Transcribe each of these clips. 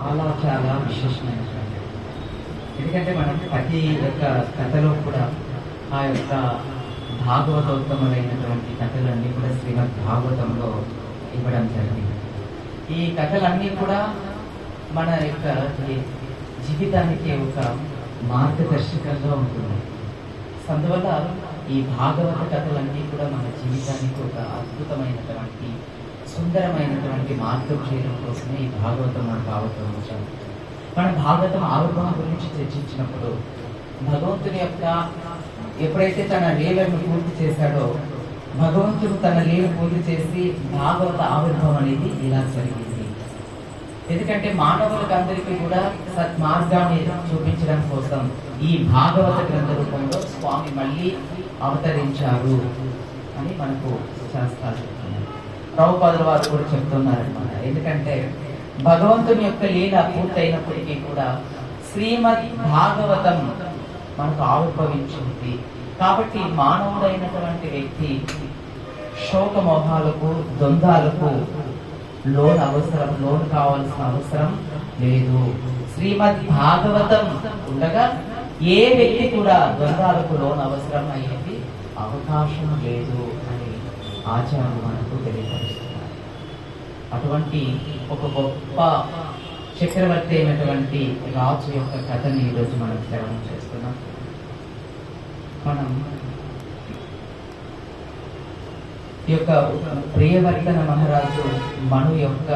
చాలా చాలా విశేషమైనటువంటి. ఎందుకంటే మనం ప్రతి యొక్క కథలో కూడా ఆ యొక్క భాగవతోత్తములైనటువంటి కథలన్నీ కూడా శ్రీమద్ భాగవతంలో ఇవ్వడం జరిగింది. ఈ కథలన్నీ కూడా మన యొక్క జీవితానికి ఒక మార్గదర్శకంగా ఉంటుంది. అందువల్ల ఈ భాగవత కథలన్నీ కూడా మన జీవితానికి ఒక అద్భుతమైనటువంటి సుందరమైనటువంటి మార్గం చేయడం కోసమే ఈ భాగవతం మనకు అవతరించాం. మనం భాగవతం ఆవిర్భావం గురించి చర్చించినప్పుడు భగవంతుని యొక్క ఎప్పుడైతే తన లీలను పూర్తి చేశాడో, భగవంతుడు తన లీల పూర్తి చేసి భాగవత ఆవిర్భావం అనేది ఇలా జరిగింది. ఎందుకంటే మానవులకు అందరికీ కూడా సత్మార్గాన్ని చూపించడం కోసం ఈ భాగవత గ్రంథ రూపంలో స్వామి మళ్ళీ అవతరించారు అని మనకు శాస్త్రాలు చెప్తున్నారు. ప్రభుపాదుల వారు కూడా చెప్తున్నారన్నమాట. ఎందుకంటే భగవంతుని యొక్క లీల పూర్తయినప్పటికీ కూడా శ్రీమద్ భాగవతం మనకు ఆవిర్భవించింది. కాబట్టి మానవుడైనటువంటి వ్యక్తి శోకమోహాలకు ద్వంద్వాలకు లోన్ కావాల్సిన అవసరం లేదు. శ్రీమద్ భాగవతం ఉండగా ఏ వ్యక్తి కూడా ద్వంద్వాలకు లోన్ అవసరం అయ్యేది అవకాశం లేదు అని ఆచార్యులు మనకు తెలియపరుస్తున్నారు. అటువంటి ఒక గొప్ప చక్రవర్తి అయినటువంటి రాజు యొక్క కథని ఈరోజు మనం శ్రవణం చేస్తున్నాం. మనం ఈ యొక్క ప్రియవర్తన మహారాజు మను యొక్క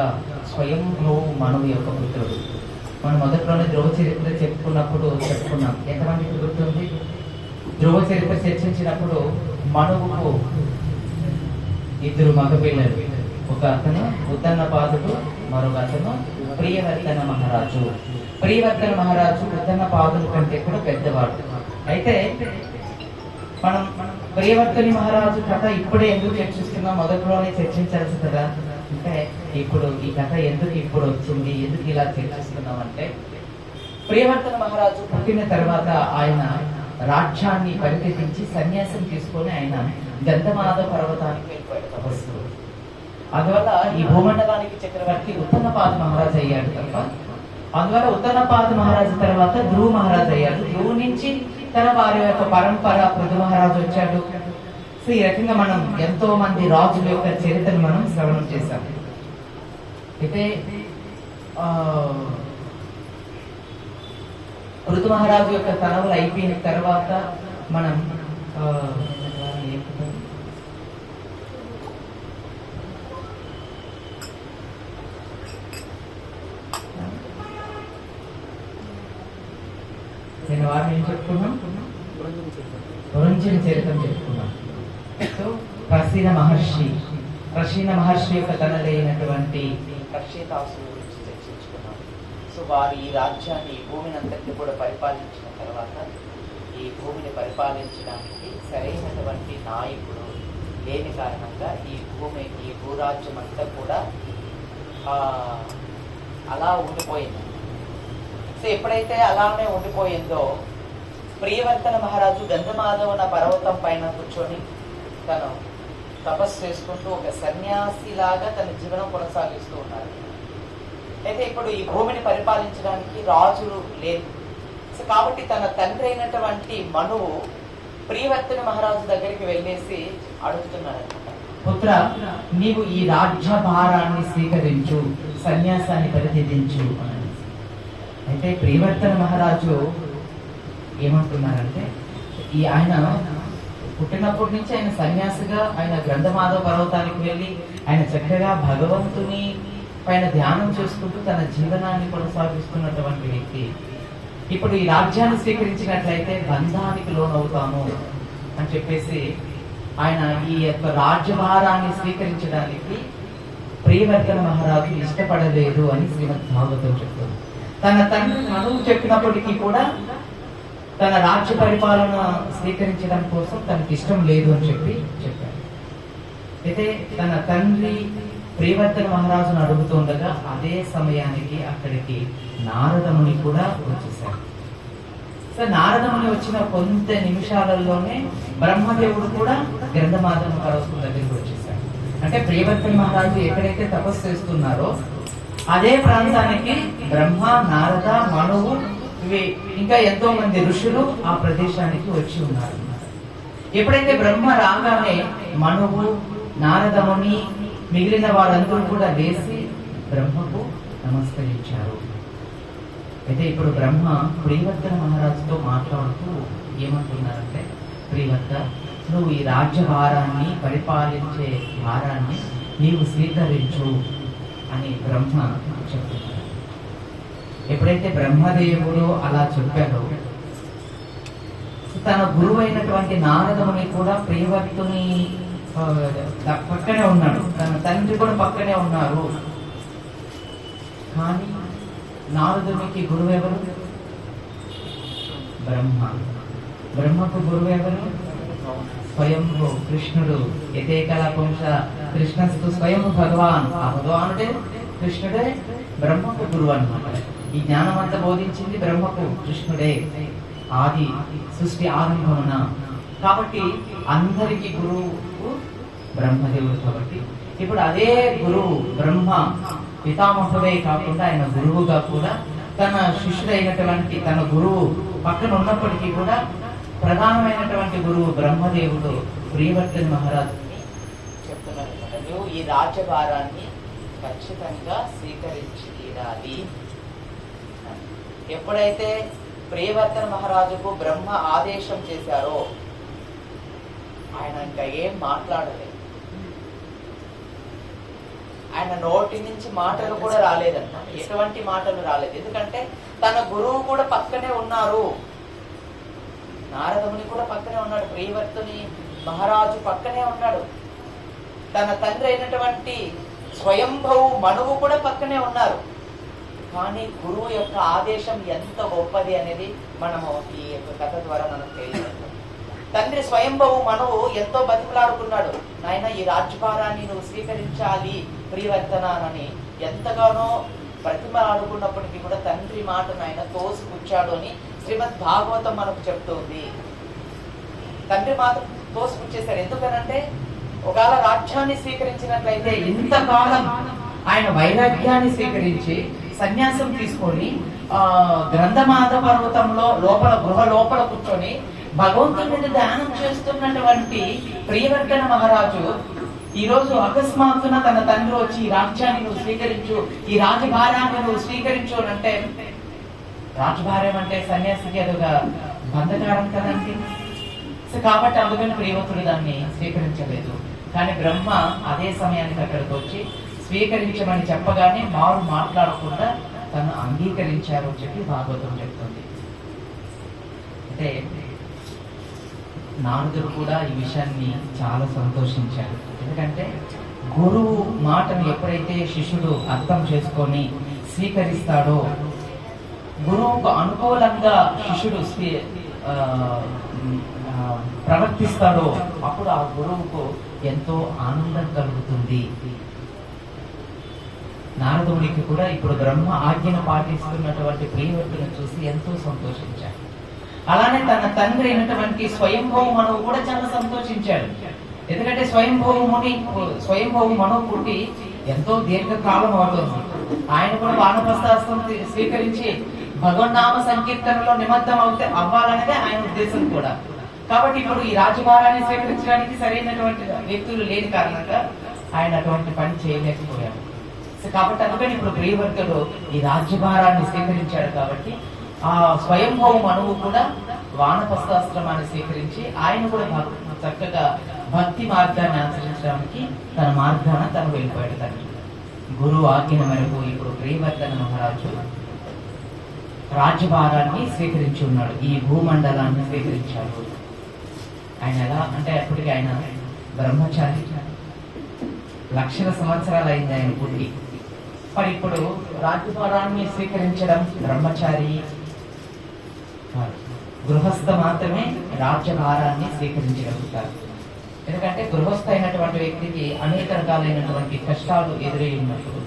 స్వయంభూ మను యొక్క పుత్రుడు. మనం మొదట్లోనే ధ్రువ చరిత్ర చెప్పుకున్నాం. ఎంతమందికి గుర్తుంది? ధ్రువ చరిత్ర చర్చించినప్పుడు మనువుకు ఇద్దరు మగపిల్లలు, ఒక అతను ఉద్దన్నపాదుడు, మరొక అతను ప్రియవర్తన మహారాజు. ప్రియవర్తన మహారాజు ఉద్దన్నపాదుడు కంటే కూడా పెద్దవాడు. అయితే మనం ప్రియవర్తని మహారాజు కథ ఇప్పుడే ఎందుకు చర్చిస్తున్నాం? మొదట్లోనే చర్చించాల్సి కదా. అంటే ఇప్పుడు ఈ కథ ఎందుకు ఇప్పుడు వచ్చింది, ఎందుకు ఇలా చర్చిస్తున్నాం అంటే, ప్రియవర్తన మహారాజు పుట్టిన తర్వాత ఆయన రాజ్యాన్ని పరిత్యజించి సన్యాసం తీసుకొని ఆయన గంధమాధవ పర్వతానికి వెళ్ళిపోయాడు తపస్సు. అందువల్ల ఈ భూమండలానికి చక్రవర్తి ఉత్తన్నపాద మహారాజు అయ్యాడు తప్ప, అందువల్ల ఉత్తన్నపాద మహారాజు తర్వాత ధ్రువ మహారాజు అయ్యాడు. ధ్రువు నుంచి తన వారి యొక్క పరంపర పృథు మహారాజు వచ్చాడు. సో ఈ రకంగా మనం ఎంతో మంది రాజుల యొక్క చరిత్రను మనం శ్రవణం చేశాం. అయితే పృథు మహారాజు యొక్క తనవులు అయిపోయిన తర్వాత మనం నేను వారిని ఏం చెప్పుకున్నాం? పురంజన చరిత్రం చెప్పుకున్నాం. సో ప్రసీన మహర్షి యొక్క తనలైనటువంటి రక్షితాసుల గురించి చర్చించుకున్నాం. సో వారు ఈ రాజ్యాన్ని, ఈ భూమిని అంతటి కూడా పరిపాలించిన తర్వాత ఈ భూమిని పరిపాలించడానికి సరైనటువంటి నాయకుడు లేని కారణంగా ఈ భూరాజ్యం అంతా కూడా అలా ఉండిపోయింది. సో ఎప్పుడైతే అలానే ఉండిపోయిందో, ప్రియవర్తన మహారాజు గంధమాధవన పర్వతం పైన కూర్చొని తను తపస్సు చేసుకుంటూ ఒక సన్యాసిలాగా తన జీవనం కొనసాగిస్తూ ఉన్నారు. అయితే ఇప్పుడు ఈ భూమిని పరిపాలించడానికి రాజులు లేదు. సో కాబట్టి తన తండ్రి అయినటువంటి మనువు ప్రియవర్తన మహారాజు దగ్గరికి వెళ్ళేసి అడుగుతున్నాడు, పుత్ర, నీవు ఈ రాజ్యభారాన్ని స్వీకరించు, సన్యాసాన్ని పరిత్యజించు అని. అయితే ప్రియవర్తన మహారాజు ఏమంటున్నారంటే, ఆయన పుట్టినప్పటి నుంచి ఆయన సన్యాసిగా ఆయన గంధమాధవ పర్వతానికి వెళ్ళి ఆయన చక్కగా భగవంతుని పైన ధ్యానం చేసుకుంటూ తన జీవనాన్ని కొనసాగిస్తున్నటువంటి వ్యక్తి ఇప్పుడు ఈ రాజ్యాన్ని స్వీకరించినట్లయితే బంధానికి లోనవుతాము అని చెప్పేసి ఆయన ఈ యొక్క రాజ్యభారాన్ని స్వీకరించడానికి ప్రియవర్తన మహారాజు ఇష్టపడలేదు అని శ్రీమద్ భాగవతం చెప్తుంది. తన తండ్రి మనువు చెప్పినప్పటికీ కూడా తన రాజ్య పరిపాలన స్వీకరించడం కోసం తనకి ఇష్టం లేదు అని చెప్పారు. అయితే తన తండ్రి ప్రియవర్తన మహారాజును అడుగుతుండగా అదే సమయానికి అక్కడికి నారదముని కూడా వచ్చేసారు. సో నారదముని వచ్చిన కొంత నిమిషాలలోనే బ్రహ్మదేవుడు కూడా గంధమాధవ పర్వతం దగ్గరికి వచ్చేసాడు. అంటే ప్రియవర్తన మహారాజు ఎక్కడైతే తపస్సు చేస్తున్నారో అదే ప్రాంతానికి బ్రహ్మ, నారద, మనువు ఇంకా ఎంతో మంది ఋషులు ఆ ప్రదేశానికి వచ్చి ఉన్నారు. ఎప్పుడైతే బ్రహ్మ రాగానే మనువు, నారదముని మిగిలిన వాళ్ళందరూ కూడా లేచి బ్రహ్మకు నమస్కరించారు. అయితే ఇప్పుడు బ్రహ్మ ప్రియవర్తన మహారాజుతో మాట్లాడుతూ ఏమంటున్నారంటే, ప్రియవర్త, నువ్వు ఈ రాజ్యభారాన్ని, పరిపాలించే భారాన్ని నీవు స్వీకరించు అని బ్రహ్మ చెప్తున్నారు. ఎప్పుడైతే బ్రహ్మదేవుడు అలా చెప్పారో, తన గురువు అయినటువంటి నారదముని కూడా ప్రియవర్తుని పక్కనే ఉన్నాడు, తన తండ్రి కూడా పక్కనే ఉన్నారు. కానీ నారదునికి గురువు ఎవరు? బ్రహ్మ. బ్రహ్మకు గురువు ఎవరు? స్వయంభూ కృష్ణుడు. యథేకల పుంస కృష్ణస్తు స్వయం భగవాన్. ఆ భగవానుడే, కృష్ణుడే బ్రహ్మకు గురువు అన్నమాట. ఈ జ్ఞానం అంతా బోధించింది బ్రహ్మకు కృష్ణుడే ఆది సృష్టి ఆరంభమున. కాబట్టి అందరికి గురువు బ్రహ్మదేవుడు. కాబట్టి ఇప్పుడు అదే గురువు బ్రహ్మ పితామహుడే కాకుండా ఆయన గురువుగా కూడా తన శిష్యుడైనటువంటి తన గురువు పక్కన ఉన్నప్పటికీ కూడా ప్రధానమైనటువంటి గురువు బ్రహ్మదేవుడు ప్రియవర్తన మహారాజుని చెప్తున్నారు, నువ్వు ఈ రాజ్యభారాన్ని ఖచ్చితంగా స్వీకరించి తీరాలి. ఎప్పుడైతే ప్రియవర్తన మహారాజుకు బ్రహ్మ ఆదేశం చేశారో ఆయన ఇంకా ఏం మాట్లాడలేదు. ఆయన నోటి నుంచి మాటలు కూడా రాలేదన్న, ఎటువంటి మాటలు రాలేదు. ఎందుకంటే తన గురువు కూడా పక్కనే ఉన్నారు, నారదముని కూడా పక్కనే ఉన్నాడు, ప్రియవర్తుని మహారాజు పక్కనే ఉన్నాడు, తన తండ్రి అయినటువంటి స్వయంభవు మనువు కూడా పక్కనే ఉన్నారు. కానీ గురువు యొక్క ఆదేశం ఎంత గొప్పది అనేది మనము ఈ యొక్క కథ ద్వారా మనకు తెలియదు. తండ్రి స్వయంభవు మనువు ఎంతో బతిమలాడుకున్నాడు, నాయన ఈ రాజ్యభారాన్ని నువ్వు స్వీకరించాలి ప్రియవర్తన అని ఎంతగానో బ్రతిమలాడుకున్నప్పటికీ కూడా తండ్రి మాటను ఆయన తోసిపుచ్చాడు అని శ్రీమద్ భాగవతం మనకు చెప్తుంది. తండ్రి మాట తోసిపుచ్చేశాడు. ఎందుకనంటే ఒకవేళ రాజ్యాన్ని స్వీకరించినట్లయితే ఇంతకాలం ఆయన వైరాగ్యాన్ని స్వీకరించి సన్యాసం తీసుకొని గ్రంథమాద పర్వతంలో గృహ లోపల కూర్చొని భగవంతుని ధ్యానం చేస్తున్నటువంటి ప్రియవర్తన మహారాజు ఈ రోజు అకస్మాత్తున తన తండ్రి వచ్చి ఈ రాజ్యాన్ని నువ్వు స్వీకరించు, ఈ రాజభారాన్ని నువ్వు స్వీకరించు అంటే, రాజభార్యం అంటే సన్యాసికి అదొక బంధకారం కదండి. కాబట్టి అందుకని ప్రియవర్తుడు దాన్ని స్వీకరించలేదు. కానీ బ్రహ్మ అదే సమయానికి అక్కడికి వచ్చి స్వీకరించమని చెప్పగానే మారు మాట్లాడకుండా తను అంగీకరించారు అని చెప్పి భాగవతం చెప్తుంది. అంటే నారదుడు కూడా ఈ విషయాన్ని చాలా సంతోషించాడు. ఎందుకంటే గురువు మాటను ఎప్పుడైతే శిష్యుడు అర్థం చేసుకొని స్వీకరిస్తాడో, గురువుకు అనుకూలంగా శిష్యుడు ప్రవర్తిస్తాడో అప్పుడు ఆ గురువుకు ఎంతో ఆనందం కలుగుతుంది. నారదునికి కూడా ఇప్పుడు బ్రహ్మ ఆజ్ఞను పాటిస్తున్నటువంటి ప్రియవర్తుని చూసి ఎంతో సంతోషించాడు. అలానే తన తండ్రి అయినటువంటి స్వయంభవ మనువు కూడా చాలా సంతోషించాడు. ఎందుకంటే స్వయంభవ మనువు పుట్టి ఎంతో దీర్ఘకాలం అవుతుంది. ఆయన కూడా వానప్రస్థాస్త్రం స్వీకరించి భగవన్నామ సంకీర్తనలో నిమగ్నం అవ్వాలనేదే ఆయన ఉద్దేశం కూడా. కాబట్టి ఇప్పుడు ఈ రాజభారాన్ని స్వీకరించడానికి సరైనటువంటి వ్యక్తులు లేని కారణంగా ఆయన అటువంటి పని చేయలేకపోయాడు. కాబట్టి అందుకని ఇప్పుడు ప్రియవర్తుడు ఈ రాజ్యభారాన్ని స్వీకరించాడు. కాబట్టి ఆ స్వయంభవ మనువు కూడా వానప్రస్థాశ్రమాన్ని స్వీకరించి ఆయన కూడా చక్కగా భక్తి మార్గాన్ని ఆచరించడానికి తన మార్గాన తను వెళ్ళిపోయాడు. తండ్రి గురువు ఆజ్ఞ మేరకు ఇప్పుడు ప్రియవర్తన మహారాజు రాజ్యభారాన్ని స్వీకరించి ఉన్నాడు, ఈ భూమండలాన్ని స్వీకరించాడు. ఆయన ఎలా అంటే అప్పటికి ఆయన బ్రహ్మచారి, లక్షల సంవత్సరాలు అయింది ఆయన పుట్టి. మరి ఇప్పుడు రాజ్యభారాన్ని స్వీకరించడం బ్రహ్మచారి, గృహస్థ మాత్రమే రాజ్యభారాన్ని స్వీకరించగలుగుతారు. ఎందుకంటే గృహస్థ అయినటువంటి వ్యక్తికి అనేక రకాలైనటువంటి కష్టాలు ఎదురై ఉన్నప్పుడు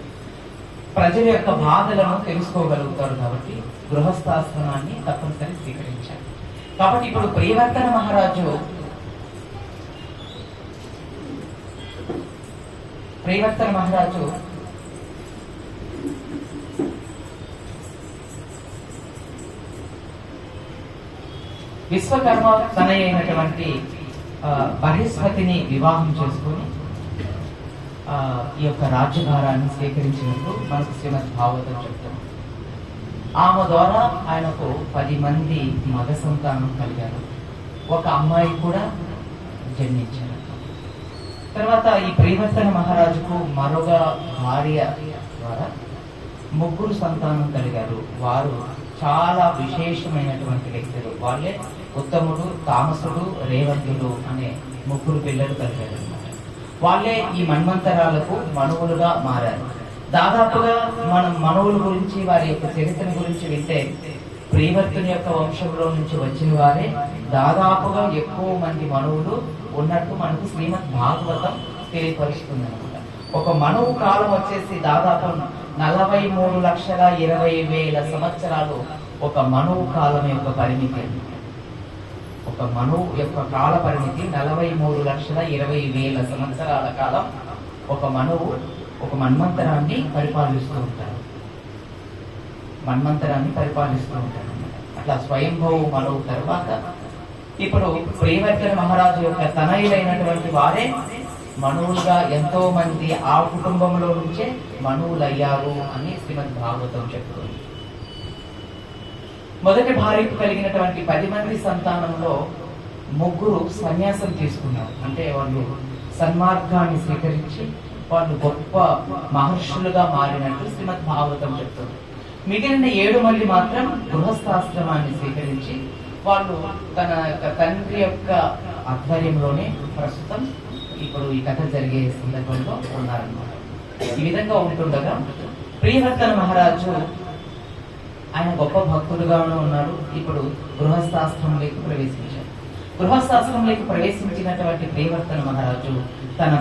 ప్రజల యొక్క బాధలను తెలుసుకోగలుగుతారు. కాబట్టి గృహస్థాశ్రమాన్ని తప్పనిసరి స్వీకరించారు. కాబట్టి ఇప్పుడు ప్రియవర్తన మహారాజు విశ్వకర్మ తన అయినటువంటి బృహస్పతిని వివాహం చేసుకొని ఈ యొక్క రాజ్యభారాన్ని స్వీకరించినట్టు మనకు శ్రీమద్ భాగవతం చెప్తాం. ఆమె ద్వారా ఆయనకు 10 మంది మగ సంతానం కలిగారు. ఒక అమ్మాయి కూడా జన్మించారు. తర్వాత ఈ ప్రియవర్తన మహారాజుకు మరొక భార్య ద్వారా 3 సంతానం కలిగారు. వారు చాలా విశేషమైనటువంటి వ్యక్తులు. వాళ్ళే ఉత్తముడు, తామసుడు, రేవంతుడు అనే 3 పిల్లలు కలిగారు అన్నమాట. వాళ్ళే ఈ మన్వంతరాలకు మనువులుగా మారారు. దాదాపుగా మనం మనువుల గురించి, వారి యొక్క చరిత్ర గురించి వింటే ప్రియవర్తుని యొక్క వంశంలో నుంచి వచ్చిన వారే దాదాపుగా ఎక్కువ మంది మనువులు ఉన్నట్టు మనకు శ్రీమద్ భాగవతం తెలియపరుస్తుంది అనమాట. ఒక మనువు కాలం వచ్చేసి దాదాపు 43,20,000 సంవత్సరాలు ఒక మనువు కాలం యొక్క పరిమితి. ఒక మనువు యొక్క కాల పరిమితి 43,20,000 సంవత్సరాల కాలం ఒక మనువు ఒక మన్వంతరాన్ని పరిపాలిస్తూ ఉంటారు. అట్లా స్వయంభవ మనువు తర్వాత ఇప్పుడు ప్రియవర్తన మహారాజు యొక్క తనయులైనటువంటి వారే మనువులుగా ఎంతో మంది ఆ కుటుంబంలో నుంచే మనువులయ్యారు అని శ్రీమద్ భాగవతం చెప్తుంది. మొదటి భార్యకు కలిగినటువంటి 10 మంది సంతానంలో 3 సన్యాసం తీసుకున్నారు. అంటే వాళ్ళు సన్మార్గాన్ని స్వీకరించి వాళ్ళు గొప్ప మహర్షులుగా మారినట్టు శ్రీమద్ భాగవతం చెప్తుంది. మిగిలిన 7 మంది మాత్రం గృహస్థాశ్రమాన్ని స్వీకరించి వాళ్ళు తన తండ్రి యొక్క ఆధ్వర్యంలోనే ప్రస్తుతం ఇప్పుడు ఈ కథ జరిగే సందర్భంలో ఉన్నారన్నమాట. ఈ విధంగా ఉంటుండగా ప్రియవర్తన మహారాజు ఆయన గొప్ప భక్తుడుగానే ఉన్నాడు. ఇప్పుడు గృహస్థాశ్రమంలోకి ప్రవేశించినటువంటి ప్రియవర్తన మహారాజు తన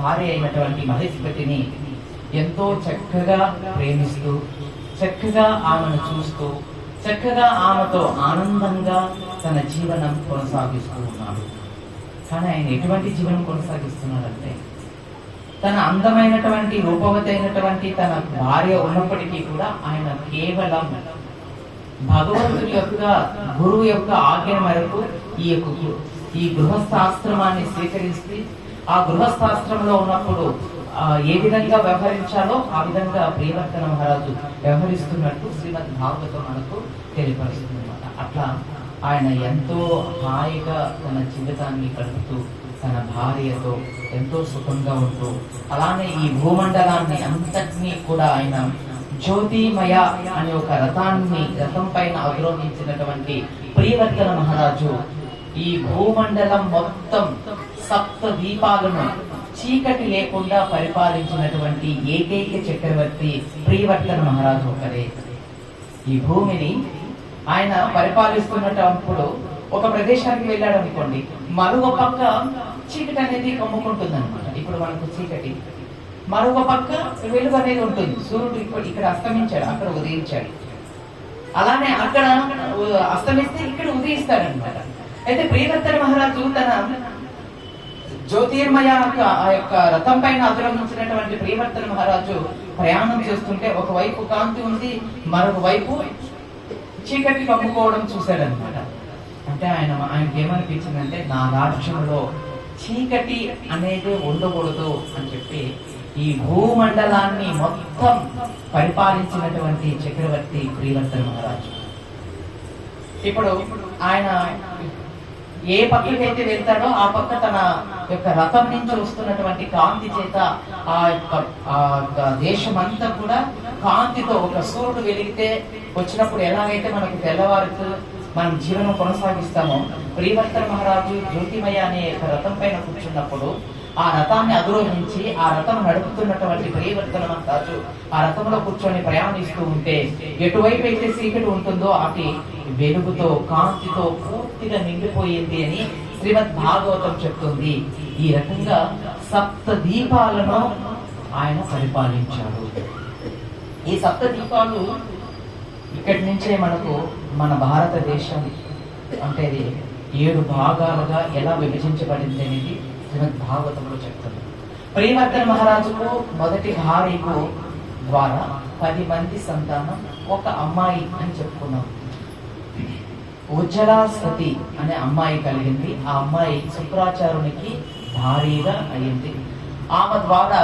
భార్య అయినటువంటి మహేశ్వతిని ఎంతో చక్కగా ప్రేమిస్తూ, చక్కగా ఆమెను చూస్తూ, చక్కగా ఆమెతో ఆనందంగా తన జీవనం కొనసాగిస్తూ ఉన్నాడు. కానీ ఆయన ఎటువంటి జీవనం కొనసాగిస్తున్నాడంటే, తన అందమైనటువంటి రూపవతి అయినటువంటి తన భార్య ఉన్నప్పటికీ కూడా ఆయన కేవలం భగవంతుడి యొక్క గురువు యొక్క ఆజ్ఞ మేరకు ఈ గృహస్థాశ్రమాన్ని స్వీకరిస్తే, ఆ గృహస్థాశ్రమంలో ఉన్నప్పుడు ఏ విధంగా వ్యవహరించాలో ఆ విధంగా ప్రియవర్తన మహారాజు వ్యవహరిస్తున్నట్టు శ్రీమద్ భాగవతం మనకు తెలియపరుస్తుంది అన్నమాట. అట్లా ఆయన ఎంతో హాయిగా తన జీవితాన్ని గడుపుతూ తన భార్యతో ఎంతో సుఖంగా ఉంటూ, అలానే ఈ భూమండలాన్ని అంతటినీ కూడా ఆయన జ్యోతిమయ అనే ఒక రథం పైన అధిరోహించినటువంటి ప్రియవర్తన మహారాజు ఈ భూమండలం మొత్తం 7 దీపాలను చీకటి లేకుండా పరిపాలించినటువంటి ఏకైక చక్రవర్తి ప్రియవర్తన మహారాజు ఒకరే. ఈ భూమిని ఆయన పరిపాలిస్తున్నప్పుడు ఒక ప్రదేశానికి వెళ్ళాడు అనుకోండి, మరొక పక్క చీకటి అనేది కమ్ముకుంటుంది అనమాట. ఇప్పుడు మనకు చీకటి, మరొక పక్క వెలుగు అనేది ఉంటుంది. సూర్యుడు ఇక్కడ అస్తమించాడు, అక్కడ ఉదయించాడు. అలానే అక్కడ అస్తమిస్తే ఇక్కడ ఉదయిస్తాడనమాట. అయితే ప్రియవర్తన మహారాజు తన జ్యోతిర్మయ ఆ యొక్క రథం పైన అధిరోహించినటువంటి ప్రియవర్తన మహారాజు ప్రయాణం చేస్తుంటే ఒకవైపు కాంతి ఉంది, మరొక వైపు చీకటి కమ్ముకోవడం చూశాడనమాట. అంటే ఆయనకి ఏమనిపించిందంటే, నా రాజ్యంలో చీకటి అనేది ఉండకూడదు అని చెప్పి ఈ భూమండలాన్ని మొత్తం పరిపాలించినటువంటి చక్రవర్తి ప్రియవర్తన మహారాజు. ఇప్పుడు ఆయన ఏ పక్కకైతే వెళ్తాడో ఆ పక్క తన యొక్క రథం నుంచి వస్తున్నటువంటి కాంతి చేత ఆ యొక్క దేశమంతా కూడా కాంతితో, ఒక సూర్యుడు వెలిగితే వచ్చినప్పుడు ఎలాగైతే మనకు తెల్లవారుతూ మనం జీవనం కొనసాగిస్తామో, ప్రియవర్తన మహారాజు జ్యోతిమయ అనే రథం పైన కూర్చున్నప్పుడు ఆ రథాన్ని అధిరోహించి ఆ రథం నడుపుతున్నటువంటి ప్రియవర్తన మహారాజు ఆ రథంలో కూర్చొని ప్రయాణిస్తూ ఉంటే ఎటువైపు అయితే చీకటి ఉంటుందో అటు వెలుగుతో, కాంతితో పూర్తిగా నిండిపోయింది అని శ్రీమద్ భాగవతం చెప్తుంది. ఈ రకంగా 7 దీపాలను ఆయన పరిపాలించాడు. ఈ 7 దీపాలు ఇక్కడి నుంచే మనకు మన భారతదేశం అంటే 7 భాగాలుగా ఎలా విభజించబడింది అనేది శ్రీమద్ భాగవతంలో చెప్తుంది. ప్రియవర్తన మహారాజుకు మొదటి భార్యకు ద్వారా 10 మంది సంతానం, ఒక అమ్మాయి అని చెప్పుకున్నాం. ఉజ్జలాస్వతి అనే అమ్మాయి కలిగింది. ఆ అమ్మాయి శుక్రాచార్యునికి భారీగా అయ్యింది. ఆమె ద్వారా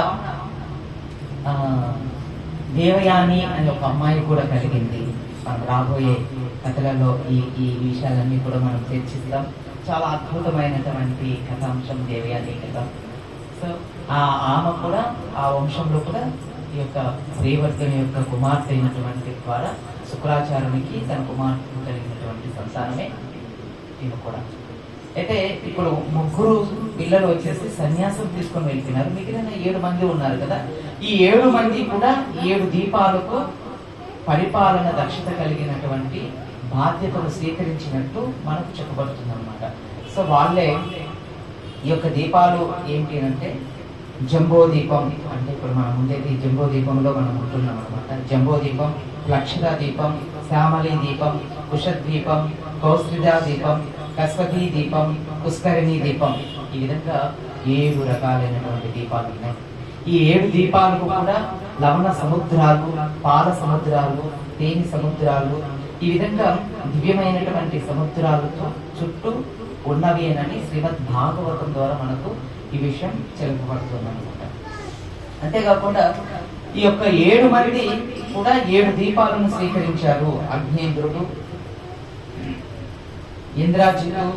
దేవయాని అనే ఒక అమ్మాయి కూడా కలిగింది. మనం రాబోయే కథలలో ఈ విషయాలన్నీ కూడా మనం చర్చిస్తాం. చాలా అద్భుతమైనటువంటి కథాంశం దేవయాని కథ. సో ఆమె కూడా ఆ వంశంలో కూడా ఈ యొక్క ప్రియవర్తని యొక్క కుమార్తె అయినటువంటి ద్వారా శుక్రాచార్యునికి తన కుమార్తె కలిగినటువంటి సంతానమే ఈమె కూడా. అయితే ఇప్పుడు ముగ్గురు పిల్లలు వచ్చేసి సన్యాసం తీసుకొని వెళ్ళిపోయినారు. మిగిలిన 7 మంది ఉన్నారు కదా. ఈ 7 మంది కూడా 7 దీపాలకు పరిపాలన దక్షత కలిగినటువంటి బాధ్యతలు స్వీకరించినట్టు మనకు చెప్పబడుతుంది అనమాట. సో వాళ్ళే ఈ యొక్క దీపాలు ఏంటి అంటే జంబో దీపం, అంటే ఇప్పుడు మనం ఉండేది జంబో దీపంలో మనం ఉంటున్నాం అనమాట. జంబో దీపం, లక్షణ దీపం, శ్యామలి దీపం, కుషద్వీపం, కౌస్త్రిదా దీపం, కస్వతి దీపం, పుష్కరిణి దీపం. ఈ విధంగా 7 రకాలైనటువంటి దీపాలు ఉన్నాయి. ఈ 7 దీపాలకు కూడా లవణ సముద్రాలు, పాల సముద్రాలు, తేనె సముద్రాలు, ఈ విధంగా దివ్యమైనటువంటి సముద్రాలతో చుట్టూ ఉన్నవి అని శ్రీమద్ భాగవతం ద్వారా మనకు ఈ విషయం తెలుపబడుతుంది అనమాట. అంతేకాకుండా ఈ యొక్క 7 మంది కూడా 7 దీపాలను స్వీకరించారు. అగ్నేంద్రుడు, ఇంద్రాజితు,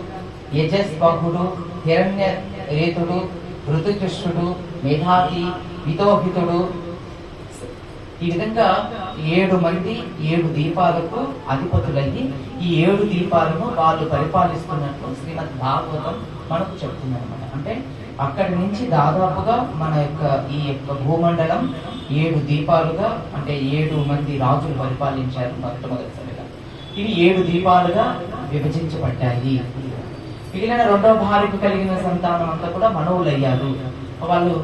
యజస్బాహుడు, హిరణ్య రేతుడు, ఋతుకృష్ణుడు, మేధాతి, వితోహితుడు. ఈ విధంగా 7 మంది 7 దీపాలకు అధిపతులయ్యి ఈ 7 దీపాలను వాళ్ళు పరిపాలిస్తున్నట్టు శ్రీమద్ భాగవతం మనకు చెప్తుంది అనమాట. అంటే అక్కడి నుంచి దాదాపుగా మన యొక్క ఈ యొక్క భూమండలం 7 దీపాలుగా, అంటే 7 మంది రాజులు పరిపాలించారు మొట్టమొదటిసారిగా. ఇవి 7 దీపాలుగా విభజించబడ్డాయి. మిగిలిన 2వ భార్యకు కలిగిన సంతానం అంతా కూడా మనవులయ్యారు. వాళ్ళు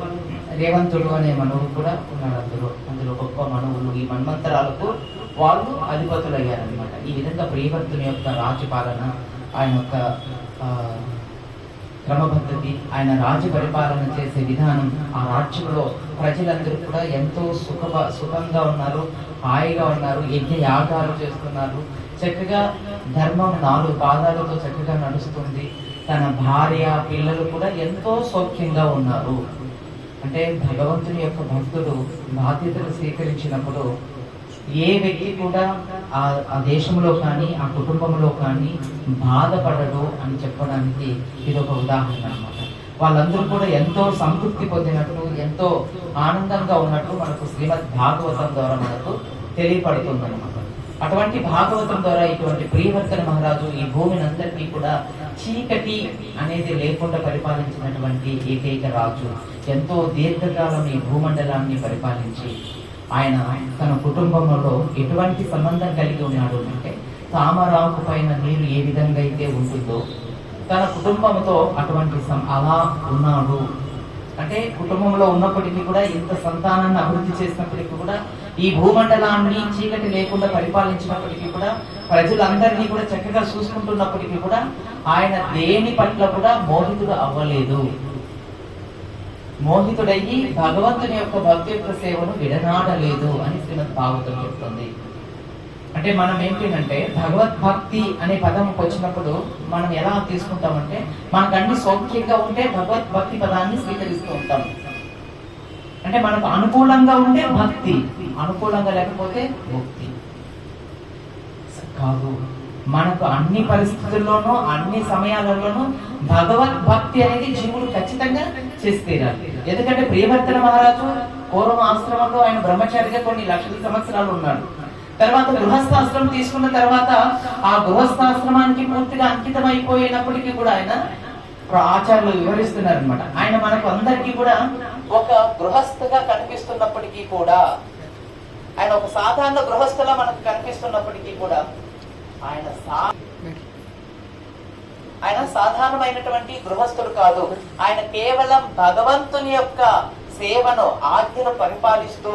రేవంతుడు అనే మనవుడు కూడా ఉన్నాడు. అందులో గొప్ప మనవులు ఈ మన్వంతరాలకు వాళ్ళు అధిపతులు అయ్యారనమాట. ఈ విధంగా ప్రియవర్తుని యొక్క రాజ్యపాలన, ఆయన యొక్క క్రమపద్ధతి, ఆయన రాజ్య పరిపాలన చేసే విధానం, ఆ రాజ్యంలో ప్రజలందరూ కూడా ఎంతో సుఖంగా ఉన్నారు, హాయిగా ఉన్నారు, యజ్ఞ యాగాలు చేస్తున్నారు. చక్కగా ధర్మం 4 పాదాలతో చక్కగా నడుస్తుంది. తన భార్య పిల్లలు కూడా ఎంతో సౌఖ్యంగా ఉన్నారు. అంటే భగవంతుని యొక్క భక్తుడు బాధ్యతలు స్వీకరించినప్పుడు ఏ వ్యక్తి కూడా ఆ దేశంలో కానీ ఆ కుటుంబంలో కానీ బాధపడడు అని చెప్పడానికి ఇది ఒక ఉదాహరణ అన్నమాట. వాళ్ళందరూ కూడా ఎంతో సంతృప్తి పొందినట్టు, ఎంతో ఆనందంగా ఉన్నట్టు మనకు శ్రీమద్ భాగవతం ద్వారా మనకు తెలియపడుతుంది అనమాట. అటువంటి భాగవతం ద్వారా ఇటువంటి ప్రియవర్తన మహారాజు ఈ భూమిని అందరికీ కూడా చీకటి అనేది లేకుండా పరిపాలించినటువంటి ఏకైక రాజు. ఎంతో దీర్ఘకాలం ఈ భూమండలాన్ని పరిపాలించి ఆయన తన కుటుంబంలో ఎటువంటి సంబంధం కలిగి ఉన్నాడు అంటే, తామరాకు పైన నీరు ఏ విధంగా అయితే ఉంటుందో తన కుటుంబంతో అటువంటి అలా ఉన్నాడు. అంటే కుటుంబంలో ఉన్నప్పటికీ కూడా ఇంత సంతానాన్ని అభివృద్ధి చేసినప్పటికీ కూడా ఈ భూమండలాన్ని చీకటి లేకుండా పరిపాలించినప్పటికీ కూడా ప్రజలందరినీ కూడా చక్కగా చూసుకుంటున్నప్పటికీ కూడా ఆయన దేని పట్ల కూడా మోహితుడు అవ్వలేదు. మోహితుడయ్యి భగవంతుని యొక్క భక్తి యొక్క సేవను విడనాడలేదు అని శ్రీమద్ భాగవతం చెప్తుంది. అంటే మనం ఏంటంటే భగవద్భక్తి అనే పదం వచ్చినప్పుడు మనం ఎలా తీసుకుంటామంటే, మనకు అన్ని సౌఖ్యంగా ఉంటే భగవద్భక్తి పదాన్ని స్వీకరిస్తూ ఉంటాం. అంటే మనకు అనుకూలంగా ఉంటే భక్తి, అనుకూలంగా లేకపోతే భక్తి కాదు. మనకు అన్ని పరిస్థితుల్లోనూ అన్ని సమయాలలోనూ భగవద్భక్తి అనేది జీవుడు ఖచ్చితంగా చేసి తీరాలి. ఎందుకంటే ప్రియవర్తన మహారాజు పూర్వం ఆశ్రమంలో ఆయన బ్రహ్మచారిగా కొన్ని లక్షల సంవత్సరాలు ఉన్నాడు. తర్వాత గృహస్థాశ్రమం తీసుకున్న తర్వాత ఆ గృహస్థాశ్రమానికి పూర్తిగా అంకితం అయిపోయినప్పటికీ కూడా ఆయన ఆచార్యులు వివరిస్తున్నారు అనమాట. ఆయన మనకు అందరికీ కూడా ఒక గృహస్థగా కనిపిస్తున్నప్పటికీ కూడా, ఆయన ఒక సాధారణ గృహస్థలా మనకు కనిపిస్తున్నప్పటికీ కూడా ఆయన సాధారణమైనటువంటి గృహస్థుడు కాదు. ఆయన కేవలం భగవంతుని యొక్క సేవను, ఆజ్ఞను పరిపాలిస్తూ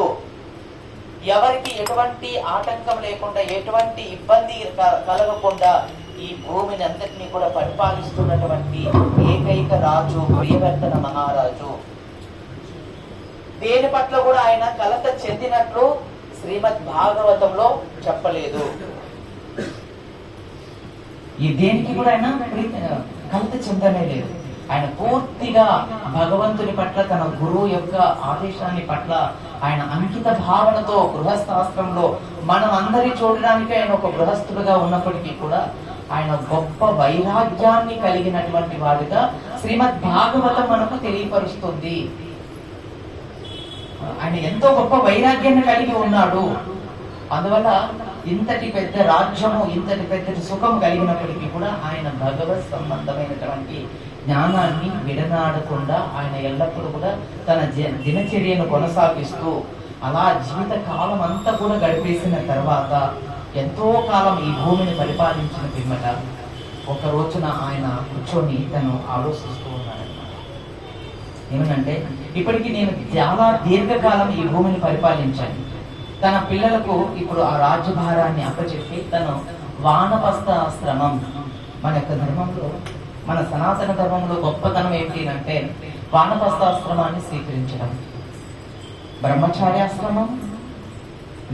ఎవరికి ఎటువంటి ఆటంకం లేకుండా, ఎటువంటి ఇబ్బంది కలగకుండా ఈ భూమిని అంతటినీ కూడా పరిపాలిస్తున్నటువంటి ఏకైక రాజు ప్రియవర్తన మహారాజు. దేని పట్ల కూడా ఆయన కలత చెందినట్లు శ్రీమద్ భాగవతంలో చెప్పలేదు. ఈ దేనికి కూడా ఆయన కలత చెందనే లేదు. ఆయన పూర్తిగా భగవంతుని పట్ల, తన గురువు యొక్క ఆదేశాన్ని పట్ల ఆయన అంకిత భావనతో గృహస్థాశ్రమంలో మనం అందరి చూడడానికి ఆయన ఒక గృహస్థుడుగా ఉన్నప్పటికీ కూడా ఆయన గొప్ప వైరాగ్యాన్ని కలిగినటువంటి వాడిగా శ్రీమద్ భాగవతం మనకు తెలియపరుస్తుంది. ఆయన ఎంతో గొప్ప వైరాగ్యాన్ని కలిగి ఉన్నాడు. అందువల్ల ఇంతటి పెద్ద రాజ్యము, ఇంతటి పెద్ద సుఖం కలిగినప్పటికీ కూడా ఆయన భగవత్ సంబంధమైనటువంటి జ్ఞానాన్ని విడనాడకుండా ఆయన ఎల్లప్పుడూ కూడా తన దినచర్యను కొనసాగిస్తూ అలా జీవిత కాలం అంతా కూడా గడిపేసిన తర్వాత ఎంతో కాలం ఈ భూమిని పరిపాలించిన పిమ్మట ఒక రోజున ఆయన కూర్చొని తను ఆలోచిస్తూ ఉన్నాడన్నమాట. ఏమనంటే, ఇప్పటికీ నేను చాలా దీర్ఘకాలం ఈ భూమిని పరిపాలించాను. తన పిల్లలకు ఇప్పుడు ఆ రాజ్యభారాన్ని అప్పచెప్పి తను వానప్రస్థాశ్రమం, మన యొక్క ధర్మంలో, మన సనాతన ధర్మంలో గొప్పతనం ఏంటి అంటే వానప్రస్థాశ్రమాన్ని స్వీకరించడం. బ్రహ్మచార్యాశ్రమం,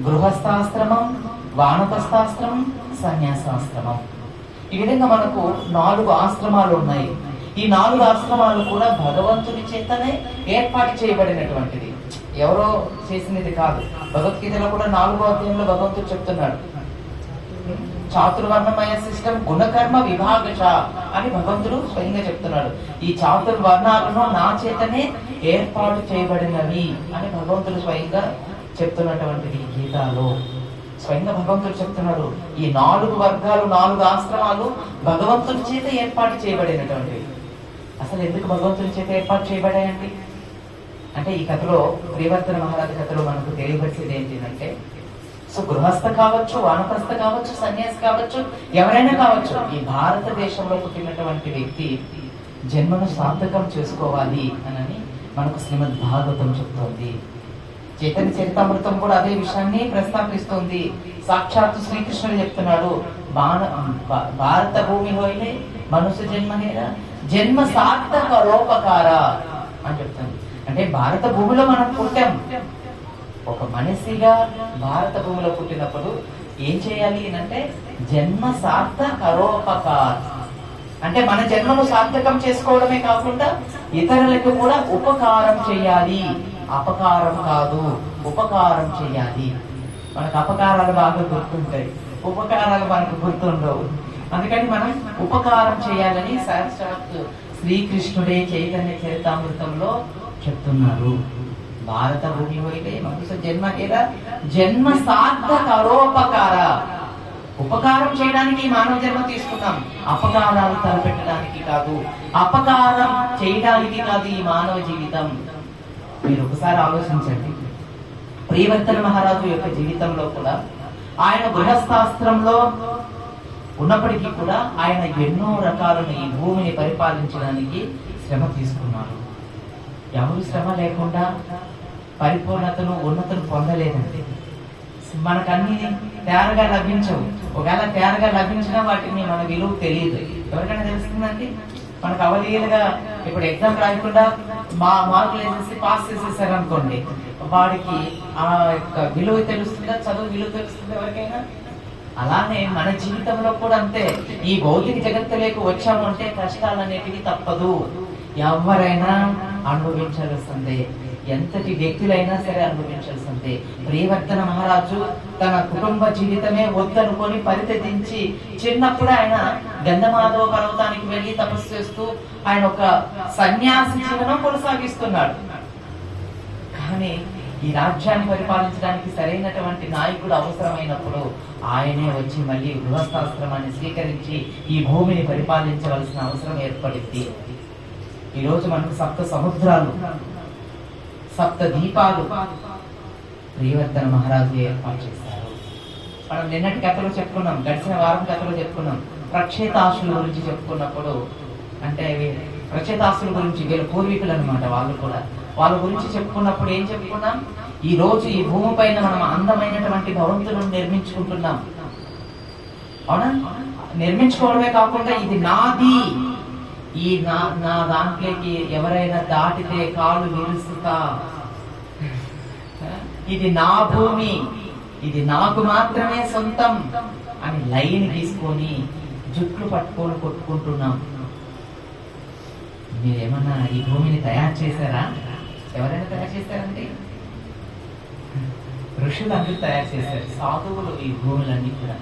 గృహస్థాశ్రమం, వానప్రస్థాశ్రమం, సన్యాసాశ్రమం. ఈ విధంగా మనకు 4 ఆశ్రమాలు ఉన్నాయి. ఈ 4 ఆశ్రమాలు కూడా భగవంతుడి చేతనే ఏర్పాటు చేయబడినటువంటిది, ఎవరో చేసినది కాదు. భగవద్గీతలో కూడా 4వ అధ్యాయంలో భగవంతుడు చెప్తున్నాడు, చాతుర్వర్ణమయ సిస్టమ్ గుణకర్మ విభాగశ అని భగవంతుడు స్వయంగా చెప్తున్నాడు. ఈ చాతుర్వర్ణాలను నా చేతనే ఏర్పాటు చేయబడినవి అని భగవంతుడు స్వయంగా చెప్తున్నటువంటిది గీతాలో. స్వయంగా భగవంతుడు చెప్తున్నాడు, ఈ 4 వర్గాలు, 4 ఆశ్రమాలు భగవంతుడి చేత ఏర్పాటు చేయబడినటువంటివి. అసలు ఎందుకు భగవంతుడి చేత ఏర్పాటు చేయబడాయండి అంటే, ఈ కథలో ప్రియవర్తన మహారాజు కథలో మనకు తెలియవలసింది ఏంటంటే, సో గృహస్థ కావచ్చు, వానప్రస్థ కావచ్చు, సన్యాసి కావచ్చు, ఎవరైనా కావచ్చు, ఈ భారతదేశంలో పుట్టినటువంటి వ్యక్తి జన్మను సార్థకం చేసుకోవాలి అని మనకు శ్రీమద్ భాగవతం చెప్తోంది. చైతన్య చరితామృతం కూడా అదే విషయాన్ని ప్రస్తాపిస్తుంది. సాక్షాత్తు శ్రీకృష్ణుడు చెప్తున్నాడు, భారత భూమిలో మనుష్య జన్మనేరా జన్మ సార్థక రోపకార అని చెప్తుంది. అంటే భారత భూమిలో మనం పుట్టాం. ఒక మనిషిగా భారత భూమిలో పుట్టినప్పుడు ఏం చేయాలి అంటే జన్మ సార్థకరోపకార్, అంటే మన జన్మను సార్థకం చేసుకోవడమే కాకుండా ఇతరులకు కూడా ఉపకారం చేయాలి. అపకారం కాదు, ఉపకారం చేయాలి. మనకు అపకారాలు బాగా గుర్తుంటాయి, ఉపకారాలు మనకు గుర్తుండవు. అందుకని మనం ఉపకారం చేయాలని సాక్షాత్ శ్రీకృష్ణుడే చైతన్య చరితామృతంలో చెప్తున్నారు. భారత భూమిలో అయితే మనుష్య జన్మ ఏదా జన్మ సార్థకరోపకార, ఉపకారం చేయడానికి మానవ జన్మ తీసుకున్నాం, అపకారాలు తలపెట్టడానికి కాదు, అపకారం చేయడానికి కాదు ఈ మానవ జీవితం. మీరు ఒకసారి ఆలోచించండి, ప్రియవర్తన మహారాజు యొక్క జీవితంలో కూడా ఆయన గృహస్థాశ్రమంలో ఉన్నప్పటికీ కూడా ఆయన ఎన్నో రకాలను ఈ భూమిని పరిపాలించడానికి శ్రమ తీసుకున్నారు. ఎవరు శ్రమ లేకుండా పరిపూర్ణతను, ఉన్నతను పొందలేదండి. మనకు అన్ని తేరగా లభించవు. ఒకవేళ తేరగా లభించినా వాటిని మన విలువ తెలియదు. ఎవరికైనా తెలుస్తుందండి? మనకు అవలీలుగా ఇప్పుడు ఎగ్జామ్ రాయకుండా మార్కులు వేసేసి పాస్ చేసేసారు అనుకోండి, వాడికి ఆ యొక్క విలువ తెలుస్తుందా, చదువు విలువ తెలుస్తుందా ఎవరికైనా? అలానే మన జీవితంలో కూడా అంతే. ఈ భౌతిక జగత్తులోకి వచ్చాము అంటే కష్టాలు అనేటివి తప్పదు, ఎవరైనా అనుభవించాల్సిందే, ఎంతటి వ్యక్తులైనా సరే అనుభవించాల్సిందే. ప్రియవర్తన మహారాజు తన కుటుంబ జీవితమే వద్దనుకొని పరితెదించి చిన్నప్పుడు ఆయన గంధమాధవ పర్వతానికి వెళ్లి తపస్సు చేస్తూ ఆయన ఒక సన్యాసి జీవనం కొనసాగిస్తున్నాడు. కానీ ఈ రాజ్యాన్ని పరిపాలించడానికి సరైనటువంటి నాయకుడు అవసరమైనప్పుడు ఆయనే వచ్చి మళ్ళీ గృహస్థాశ్రమాన్ని స్వీకరించి ఈ భూమిని పరిపాలించవలసిన అవసరం ఏర్పడింది. ఈరోజు మనకు 7 సముద్రాలు, 7 దీపాలు ప్రియవర్తన మహారాజు ఏర్పాటు చేశారు. మనం నిన్నటి కథలో చెప్పుకున్నాం, గడిచిన వారం కథలో చెప్పుకున్నాం. ప్రక్షేతాసుల గురించి చెప్పుకున్నప్పుడు, అంటే ప్రక్షేతాసుల గురించి వీళ్ళ పూర్వీకులు అనమాట, వాళ్ళు కూడా వాళ్ళ గురించి చెప్పుకున్నప్పుడు ఏం చెప్పుకున్నాం? ఈ రోజు ఈ భూమి పైన మనం అందమైనటువంటి భవంతులను నిర్మించుకుంటున్నాం. అవునా? నిర్మించుకోవడమే కాకుండా ఇది నాది, ఈ నా దాంట్లోకి ఎవరైనా దాటితే కాలు విరుస్తా, ఇది నా భూమి, ఇది నాకు మాత్రమే సొంతం అని లైన్ తీసుకొని జుట్లు పట్టుకొని కొట్టుకుంటున్నాం. మీరేమన్నా ఈ భూమిని తయారు చేశారా? ఎవరైనా తయారు చేశారండి? ఋషులు అందరూ తయారు చేశారు, సాధువులు ఈ భూములన్నీ కూడా.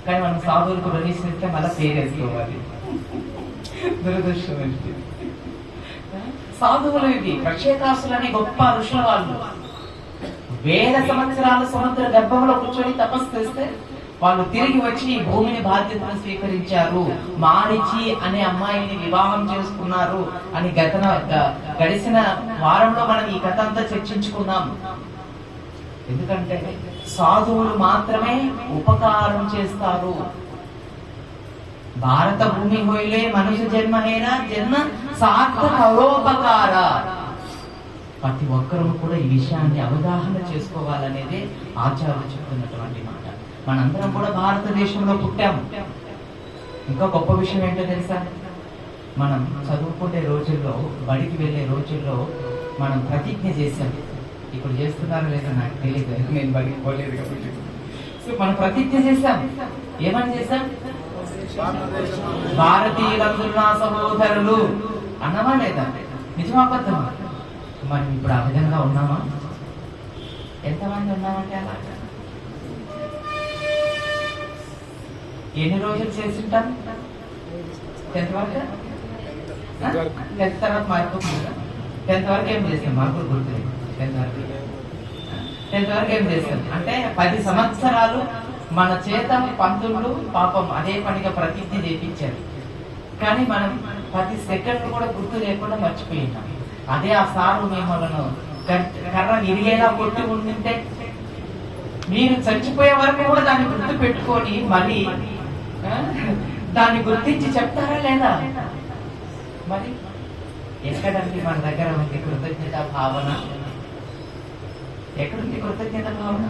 కానీ మనం సాధువులకు ప్రవేశిస్తే మళ్ళీ పేరేసుకోవాలి. దురదృష్టం. సాధువులు ఇవి ప్రత్యేకాసులు అనే గొప్ప ఋషుల వాళ్ళు వేల సంవత్సరాలు సముద్ర గర్భంలో కూర్చొని తపస్సు చేస్తే వాళ్ళు తిరిగి వచ్చి ఈ భూమిని బాధ్యతను స్వీకరించారు. మారిచి అనే అమ్మాయిని వివాహం చేసుకున్నారు అని గడిచిన వారంలో మనం ఈ కథ అంతా చర్చించుకున్నాం. ఎందుకంటే సాధువులు మాత్రమే ఉపకారం చేస్తారు. భారత భూమి హోయిలే మనుష్య జన్మహేనా జన్మ సార్థక పరోపకార. ప్రతి ఒక్కరూ కూడా ఈ విషయాన్ని అవగాహన చేసుకోవాలనేదే ఆచార్యులు చెప్తున్నటువంటి మాట. మనందరం కూడా భారతదేశంలో పుట్టాము. ఇంకా గొప్ప విషయం ఏంటో తెలుసా? మనం చదువుకునే రోజుల్లో, బడికి వెళ్ళే రోజుల్లో మనం ప్రతిజ్ఞ చేశాం. ఇప్పుడు చేస్తున్నారో లేదో నాకు తెలియదు, నేను బడికి పోలేదు కాబట్టి. సో మనం ప్రతిజ్ఞ చేశాం. ఏమని చేశాం? భారతీయులందరూ నా సహోదరులు అన్నమా లేదా? నిజమా అబద్ధమా? మనం ఇప్పుడు ఆ విధంగా ఉన్నామా? ఎంతమంది ఉన్నామంటే అలా ఎన్ని రోజులు చేసింటాం? 10th వరకు. 10th తర్వాత మారిపోతుంది. 10th వరకు ఏం చేస్తాం? మార్కులు గుర్తులేదు. 10th వరకు ఏం చేస్తాం అంటే 10 సంవత్సరాలు మన చేత పంతులు పాపం అదే పనిగా ప్రతిజ్ఞ చేయించారు. కానీ మనం 10 సెకండ్లు కూడా గుర్తు లేకుండా మర్చిపోయినాం. అదే ఆ సారు మిమ్మల్ని కర్ర ఇరిగేలా కొట్టి ఉండింటే మీరు చచ్చిపోయే వరకు కూడా దాన్ని గుర్తు పెట్టుకొని మళ్ళీ దాన్ని గుర్తించి చెప్తారా లేదా? మరి ఎక్కడండి మన దగ్గర ఉంది కృతజ్ఞత భావన? ఎక్కడుంది కృతజ్ఞత భావన?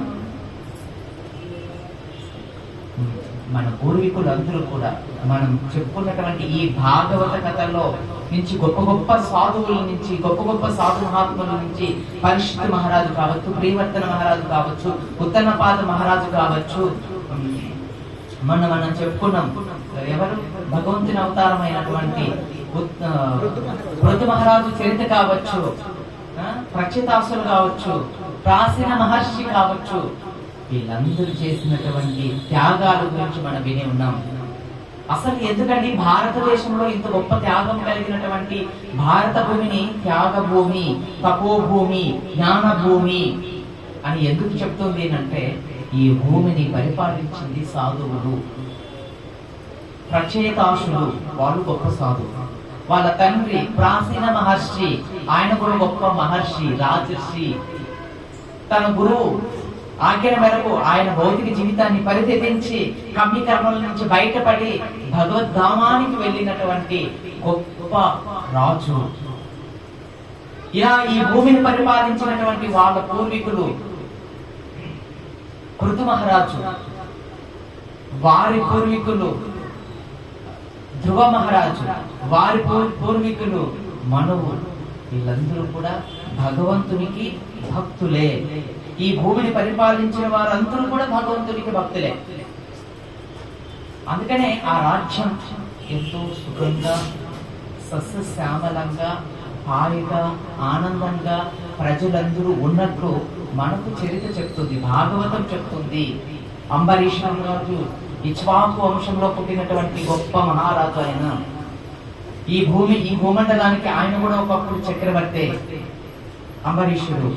మన పూర్వీకులందరూ కూడా మనం చెప్పుకున్నటువంటి ఈ భాగవత కథల్లో నుంచి గొప్ప గొప్ప సాధువుల నుంచి, గొప్ప గొప్ప సాధు మహాత్ముల నుంచి పరిషత్ మహారాజు కావచ్చు, ప్రియవర్తన మహారాజు కావచ్చు, ఉత్తన్నపాద మహారాజు కావచ్చు, మనం చెప్పుకున్నాం ఎవరు భగవంతుని అవతారమైనటువంటి పృథు మహారాజు చరిత్ర కావచ్చు, ప్రక్షితాసులు కావచ్చు, ప్రాచీన మహర్షి కావచ్చు. వీళ్ళందరూ చేసినటువంటి త్యాగాల గురించి మనం విని ఉన్నాం. అసలు ఎందుకండి భారతదేశంలో ఇంత గొప్ప త్యాగం కలిగినటువంటి భారత భూమిని త్యాగ భూమి, తపోభూమి, జ్ఞాన భూమి అని ఎందుకు చెప్తుంది అంటే ఈ భూమిని పరిపాలించింది సాధువులు, ప్రచేతాసులు. వాళ్ళు గొప్ప సాధువులు. వాళ్ళ తండ్రి ప్రాచీన మహర్షి, ఆయన కూడా గొప్ప మహర్షి, రాజర్షి. తన గురువు ఆజ్ఞల మేరకు ఆయన భౌతిక జీవితాన్ని పరిత్యజించి కమ్మి కర్మల నుంచి బయటపడి భగవద్ధామానికి వెళ్ళినటువంటి గొప్ప రాజు. ఇలా ఈ భూమిని పరిపాలించినటువంటి వాళ్ళ పూర్వీకులు పృథు మహారాజు, వారి పూర్వీకులు ధ్రువ మహారాజు, వారి పూర్వీకులు మనువు. వీళ్ళందరూ కూడా భగవంతునికి భక్తులే. ఈ భూమిని పరిపాలించిన వారందరూ కూడా భగవంతునికి భక్తులే. అందుకనే ఆ రాజ్యం ఎంతో సుఖంగా, సస్యశ్యామలంగా, హాయిగా, ఆనందంగా ప్రజలందరూ ఉన్నట్లు మనకు చరిత్ర చెప్తుంది, భాగవతం చెప్తుంది. అంబరీష్ రాజు ఇక్ష్వాకు వంశంలో పుట్టినటువంటి గొప్ప మహారాజు ఆయన. ఈ భూమండలానికి ఆయన కూడా ఒకప్పుడు చక్రవర్తి అంబరీషుడు.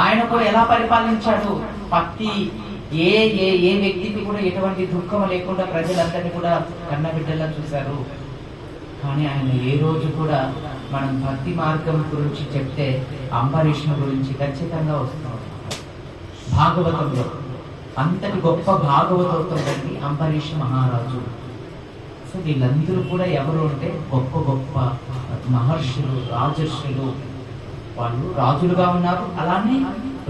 ఆయన కూడా ఎలా పరిపాలించాడు? ప్రతి ఏ ఏ ఏ వ్యక్తికి కూడా ఎటువంటి దుఃఖం లేకుండా ప్రజలందరినీ కూడా కన్నబిడ్డలా చూశారు. కానీ ఆయన ఏ రోజు కూడా మనం భక్తి మార్గం గురించి చెప్తే అంబరీషుని గురించి ఖచ్చితంగా వస్తున్నాం భాగవతంలో. అంతటి గొప్ప భాగవతండి అంబరీష్ మహారాజు. సో వీళ్ళందరూ కూడా ఎవరు అంటే గొప్ప గొప్ప మహర్షులు, రాజర్షులు. వాళ్ళు రాజులుగా ఉన్నారు, అలానే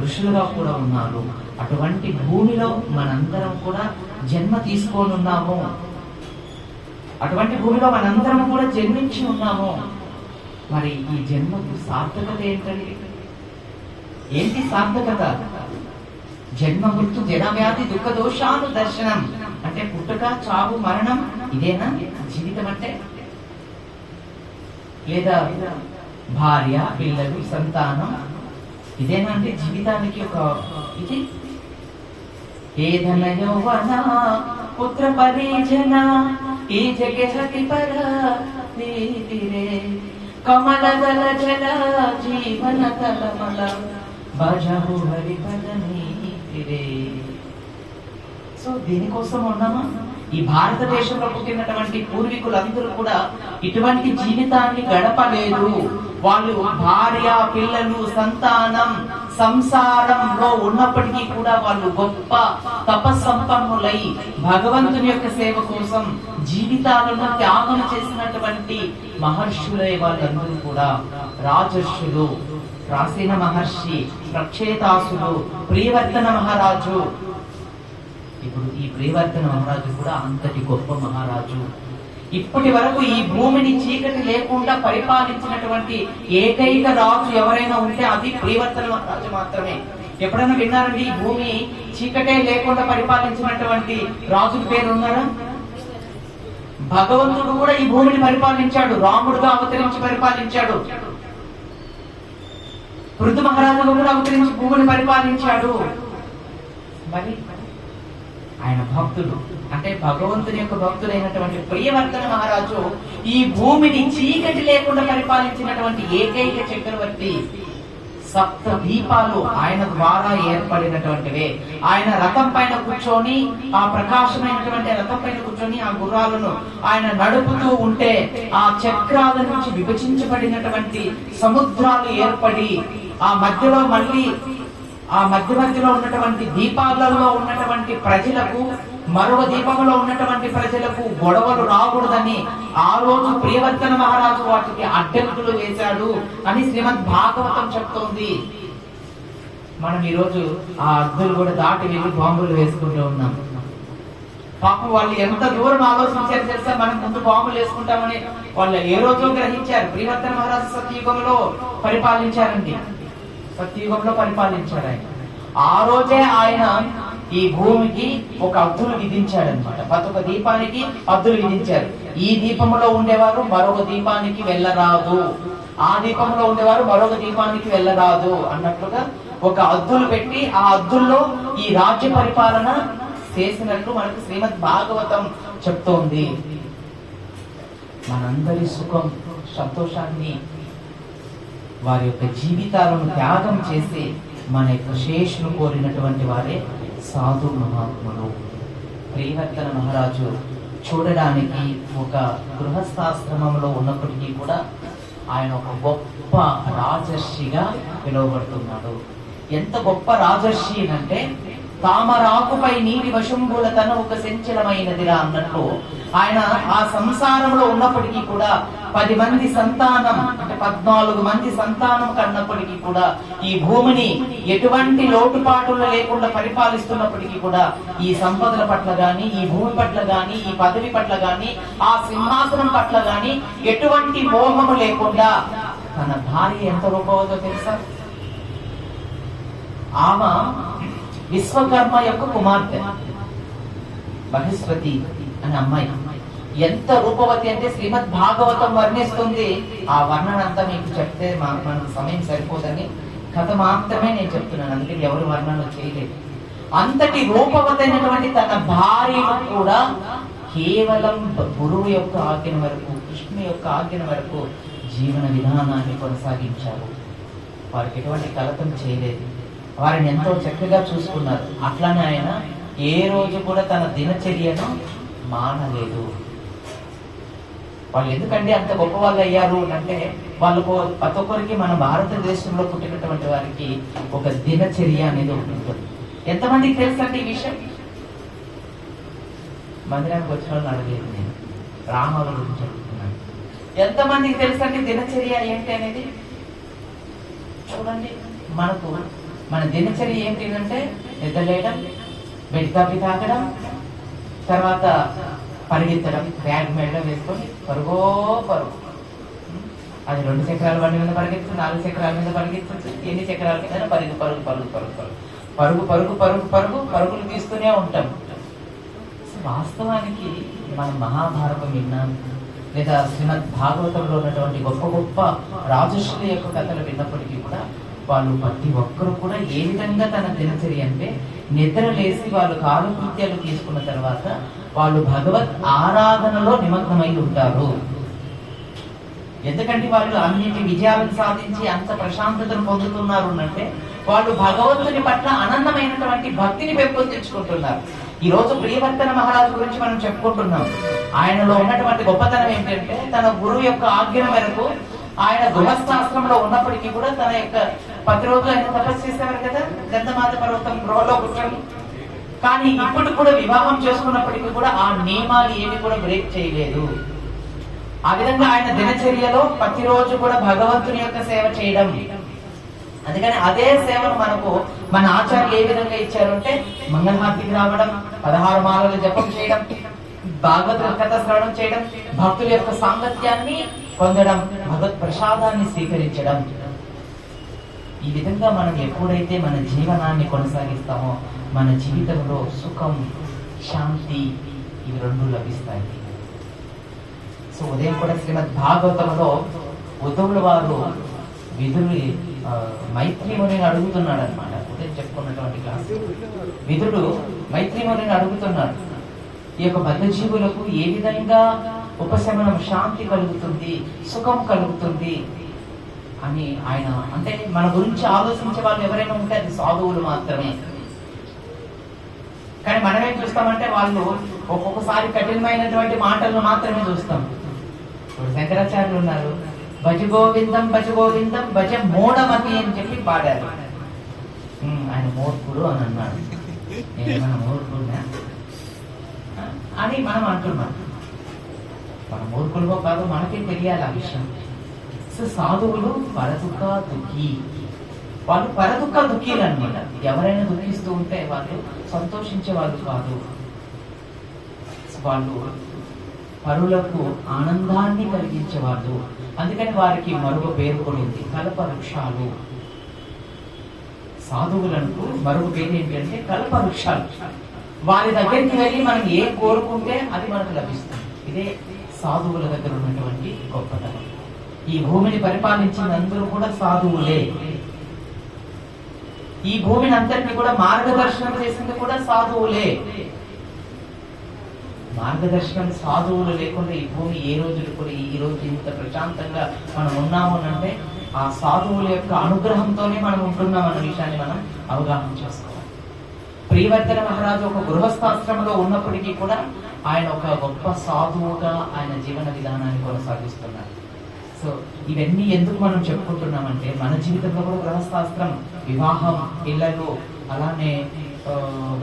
ఋషులుగా కూడా ఉన్నారు. అటువంటి భూమిలో మనందరం కూడా జన్మ తీసుకొని ఉన్నాము. అటువంటి భూమిలో మనందరం కూడా జన్మించి ఉన్నాము. మరి ఈ జన్మకు సార్థకత ఏంటండి? ఏంటి సార్థకత? జన్మ మృత్యు జన వ్యాధి దుఃఖ దోషాలు దర్శనం అంటే పుట్టుక, చావు, మరణం ఇదేనా జీవితం అంటే? లేదా భార్య, పిల్లలు, సంతానం, ఇదేనా అంటే జీవితానికి ఒక ఇది? ఏ ధన యౌవన పుత్ర పరిజన ఈ జగతి పర నీతిరే కమల దళ జల జీవన తలమల భజహు హరి పద నీతిరే. సో దీనికోసం ఉన్నామా? ఈ భారతదేశంలో పుట్టినటువంటి పూర్వీకులందరూ కూడా ఇటువంటి జీవితాన్ని గడపలేదు. వాళ్ళు భార్య, పిల్లలు, సంతానం, సంసారంలో ఉన్నప్పటికీ కూడా వాళ్ళు గొప్ప తపస్సంపన్నులై భగవంతుని యొక్క సేవ కోసం జీవితాలను త్యాగం చేసినటువంటి మహర్షులే వాళ్ళందరూ కూడా. రాజర్షులు, ప్రాచీన మహర్షి, ప్రక్షేతాసులు, ప్రియవర్తన మహారాజు. ఇప్పుడు ఈ ప్రియవర్తన మహారాజు కూడా అంతటి గొప్ప మహారాజు. ఇప్పటి వరకు ఈ భూమిని చీకటి లేకుండా పరిపాలించినటువంటి ఏకైక రాజు ఎవరైనా ఉంటే అది ప్రియవర్తన మహారాజు మాత్రమే. ఎప్పుడైనా విన్నారండి ఈ భూమి చీకటే లేకుండా పరిపాలించినటువంటి రాజుల పేరు ఉన్నారా? భగవంతుడు కూడా ఈ భూమిని పరిపాలించాడు, రాముడుగా అవతరించి పరిపాలించాడు. పృథు మహారాజుగా కూడా అవతరించి భూమిని పరిపాలించాడు. మరి ఆయన భక్తుడు అంటే భగవంతుని యొక్క భక్తుడైనటువంటి ప్రియవర్తన మహారాజు ఈ భూమిని చీకటి లేకుండా పరిపాలించినటువంటి ఏకైక చక్రవర్తి. సప్త దీపాలు ఆయన ద్వారా ఏర్పడినటువంటివే. ఆయన రథం పైన కూర్చొని, ఆ ప్రకాశమైనటువంటి రథం పైన కూర్చొని ఆ గుర్రాలను ఆయన నడుపుతూ ఉంటే ఆ చక్రాల నుంచి విభజించబడినటువంటి సముద్రాలు ఏర్పడి ఆ మధ్యలో మళ్ళీ ఆ మధ్యలో ఉన్నటువంటి దీపాలలో ఉన్నటువంటి ప్రజలకు, మరో దీపంలో ఉన్నటువంటి ప్రజలకు గొడవలు రాకూడదని ఆ రోజు ప్రియవర్తన మహారాజు వాటికి అడ్డంకులు వేశాడు అని శ్రీమద్ భాగవతం చెప్తోంది. మనం ఈరోజు ఆ అడ్డులు కూడా దాటి వెళ్ళి బాంబులు వేసుకుంటూ ఉన్నాం. పాపం వాళ్ళు ఎంత దూరం ఆలోచించారు తెలుసా? మనం ముందు బాంబులు వేసుకుంటామని వాళ్ళు ఏ రోజు గ్రహించారు. ప్రియవర్తన మహారాజు సత్యయుగంలో పరిపాలించారండి, సత్యయుగంలో పరిపాలించారు ఆయన. ఆ రోజే ఆయన ఈ భూమికి ఒక అద్దులు విధించాడనమాట. ప్రతి దీపానికి అద్దులు విధించారు. ఈ దీపంలో ఉండేవారు మరొక దీపానికి వెళ్ళరాదు, ఆ దీపంలో ఉండేవారు మరొక దీపానికి వెళ్ళరాదు అన్నట్లుగా ఒక అద్దులు పెట్టి ఆ అద్దుల్లో ఈ రాజ్య పరిపాలన చేసినట్లు మనకు శ్రీమద్ భాగవతం చెప్తోంది. మనందరి సుఖం, సంతోషాన్ని వారి యొక్క జీవితాలను త్యాగం చేసి మన యొక్క శేషును కోరినటువంటి వారే సాధు మహాత్ములు. ప్రియవర్తన మహారాజు చూడడానికి ఒక గృహస్థాశ్రమంలో ఉన్నప్పటికీ కూడా ఆయన ఒక గొప్ప రాజర్షిగా పిలువబడుతున్నాడు. ఎంత గొప్ప రాజర్షి అంటే తామరాకుపై నీటి వశంబుల తన ఒక సంచలమైనదిరా అన్నట్టు ఆయన ఆ సంసారంలో ఉన్నప్పటికీ కూడా 10 మంది సంతానం అంటే 14 మంది సంతానం కన్నప్పటికీ కూడా ఈ భూమిని ఎటువంటి లోటుపాటులు లేకుండా పరిపాలిస్తున్నప్పటికీ కూడా ఈ సంపదల పట్ల గాని, ఈ భూమి పట్ల గాని, ఈ పదవి పట్ల గాని, ఆ సింహాసనం పట్ల గాని ఎటువంటి మోహము లేకుండా తన భార్య ఎంత రూపవతో తెలుసా? ఆమె విశ్వకర్మ యొక్క కుమార్తె బృహస్పతి అనే అమ్మాయి. ఎంత రూపవతి అంటే శ్రీమద్ భాగవతం వర్ణిస్తుంది. ఆ వర్ణన అంతా మీకు చెప్తే మనకు సమయం సరిపోదని కథ మాత్రమే నేను చెప్తున్నాను, అందుకే ఎవరు వర్ణన చేయలేదు. అంతటి రూపవతైనటువంటి తన భార్యను కూడా కేవలం గురువు యొక్క ఆజ్ఞ వరకు, కృష్ణుని యొక్క ఆజ్ఞ వరకు జీవన విధానాన్ని కొనసాగించారు. వారికి ఎటువంటి కలతం చేయలేదు, వారిని ఎంతో చక్కగా చూసుకున్నారు. అట్లానే ఆయన ఏ రోజు కూడా తన దినచర్యను మానలేదు. వాళ్ళు ఎందుకంటే అంత గొప్ప వాళ్ళు అయ్యారు అంటే వాళ్ళకు ప్రతి ఒక్కరికి మన భారతదేశంలో పుట్టినటువంటి వారికి ఒక దినచర్య అనేది ఉంటుంది. ఎంతమందికి తెలుసండి ఈ విషయం? మందిరానికి వచ్చిన వాళ్ళని అడగలేదు, నేను రామాల గురించి చెప్తున్నాను. ఎంతమందికి తెలుసండి దినచర్య ఏంటి అనేది? చూడండి, మనకు మన దినచర్య ఏంటి అంటే నిద్రలేయడం, బెడ్ కాఫీ తాగడం, తర్వాత పరిగెత్తడం, బ్యాగ్ మేడలో వేసుకొని పరుగో పరుగు. అది 2 చక్రాల బండి మీద పరిగెత్తు, 4 చక్రాల మీద పరిగెత్తు, ఎన్ని చక్రాల మీద పరుగు పరుగు పరుగు పరుగు పరుగు పరుగు పరుగు పరుగు పరుగు పరుగులు తీస్తూనే ఉంటాం. వాస్తవానికి మనం మహాభారతం విన్నాం, లేదా శ్రీమద్ భాగవతంలో ఉన్నటువంటి గొప్ప గొప్ప రాజర్షుల యొక్క కథలు విన్నప్పటికీ కూడా వాళ్ళు ప్రతి ఒక్కరు కూడా ఏ విధంగా తన దినచర్య అంటే నిద్ర లేసి వాళ్ళు కాలకృత్యాలు తీసుకున్న తర్వాత వాళ్ళు భగవత్ ఆరాధనలో నిమగ్నమై ఉంటారు. ఎందుకంటే వాళ్ళు అన్నిటి విజయాలను సాధించి అంత ప్రశాంతతను పొందుతున్నారు అంటే వాళ్ళు భగవంతుని పట్ల అనంతమైనటువంటి భక్తిని పెంపొందించుకుంటున్నారు. ఈ రోజు ప్రియవర్తన మహారాజు గురించి మనం చెప్పుకుంటున్నాం. ఆయనలో ఉన్నటువంటి గొప్పతనం ఏంటంటే తన గురువు యొక్క ఆజ్ఞ మేరకు ఆయన గృహస్థాశ్రమంలో ఉన్నప్పటికీ కూడా తన యొక్క 10 రోజులు ఆయన తపస్సు చేసేవారు కదా, గంధమాత పర్వతం గృహలో కూర్చొని. కానీ ఇప్పుడు కూడా వివాహం చేసుకున్నప్పటికీ కూడా ఆ నియమాలు ఏమి కూడా బ్రేక్ చేయలేదు. ఆ విధంగా ఆయన దినచర్యలో ప్రతిరోజు కూడా భగవంతుని యొక్క సేవ చేయడం. అందుకని అదే సేవను మనకు మన ఆచార్యులు ఏ విధంగా ఇచ్చారు అంటే మంగళహారతికి రావడం, 16 మాలలు జపం చేయడం, భాగవత కథ శ్రవణం చేయడం, భక్తుల యొక్క సాంగత్యాన్ని పొందడం, భగవత్ ప్రసాదాన్ని స్వీకరించడం. ఈ విధంగా మనం ఎప్పుడైతే మన జీవనాన్ని కొనసాగిస్తామో మన జీవితంలో సుఖం, శాంతి ఇవి రెండు లభిస్తాయి. సో ఉదయం కూడా శ్రీమద్ భాగవతంలో ఉద్ధవుల వారు విధుడు మైత్రిమునిని అడుగుతున్నాడు అనమాట. ఉదయం చెప్పుకున్నటువంటి క్లాస్ విధుడు మైత్రిమునిని అడుగుతున్నాడు, ఈ యొక్క బద్ధజీవులకు ఏ విధంగా ఉపశమనం, శాంతి కలుగుతుంది, సుఖం కలుగుతుంది అని ఆయన. అంటే మన గురించి ఆలోచించే వాళ్ళు ఎవరైనా ఉంటే అది సాధువులు మాత్రమే. కానీ మనమేం చూస్తామంటే వాళ్ళు ఒక్కొక్కసారి కఠినమైనటువంటి మాటలను మాత్రమే చూస్తాం. ఇప్పుడు శంకరాచార్యులు ఉన్నారు, భజ గోవిందం భజ గోవిందం భజ మూఢమతి అని చెప్పి పాడారు. ఆయన మూర్ఖుడు అని అన్నాడు. నేనేమన్నా మూర్ఖుడునా అని మనం అంటున్నాం. మన మూర్ఖులుగో కాదు మనకే తెలియాలి ఆ విషయం. సో సాధువులు పరదుఃఖ దుఃఖి, వాళ్ళు పరదుఃఖ దుఃఖీలు అనమాట. ఎవరైనా దుఃఖిస్తూ ఉంటే వాళ్ళు సంతోషించే వాళ్ళు కాదు. వాళ్ళు పరులకు ఆనందాన్ని కలిగించేవాళ్ళు. అందుకని వారికి మరొక పేరు కూడా ఉంది, కల్ప వృక్షాలు. సాధువులకు మరొక పేరు ఏంటంటే కల్ప వృక్షాలు. వారి దగ్గరికి వెళ్ళి మనం ఏం కోరుకుంటే అది మనకు లభిస్తుంది. ఇదే సాధువుల దగ్గర ఉన్నటువంటి గొప్పతనం. ఈ భూమిని పరిపాలించిన అందరూ కూడా సాధువులే. ఈ భూమిని అంతటిని కూడా మార్గదర్శనం చేసింది కూడా సాధువులే. మార్గదర్శనం సాధువులు లేకుండా ఈ భూమి ఏ రోజులు కూడా ఈ రోజు ఇంత ప్రశాంతంగా మనం ఉన్నాము అంటే ఆ సాధువుల యొక్క అనుగ్రహంతోనే మనం ఉంటున్నాం అన్న విషయాన్ని మనం అవగాహన చేసుకోవాలి. ప్రియవర్తన మహారాజు ఒక గృహస్థాశ్రమంలో ఉన్నప్పటికీ కూడా ఆయన ఒక గొప్ప సాధువుగా ఆయన జీవన విధానాన్ని కొనసాగిస్తున్నారు. సో ఇవన్నీ ఎందుకు మనం చెప్పుకుంటున్నామంటే మన జీవితంలో కూడా గృహస్థాశ్రం, వివాహం, పిల్లలు, అలానే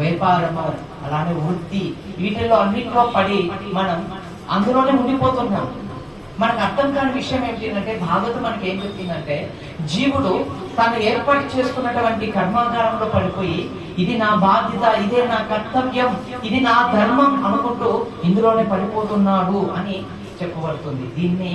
వ్యాపారము, అలానే వృత్తి, వీటిల్లో అన్నింటిలో పడి మనం అందులోనే ఉండిపోతున్నాం. మనకు అర్థం కాని విషయం ఏంటంటే భాగవతం మనకి ఏం చెప్తుందంటే జీవుడు తను ఏర్పాటు చేసుకున్నటువంటి కర్మాగారంలో పడిపోయి ఇది నా బాధ్యత, ఇదే నా కర్తవ్యం, ఇది నా ధర్మం అనుకుంటూ ఇందులోనే పడిపోతున్నాడు అని చెప్పబడుతుంది. దీన్ని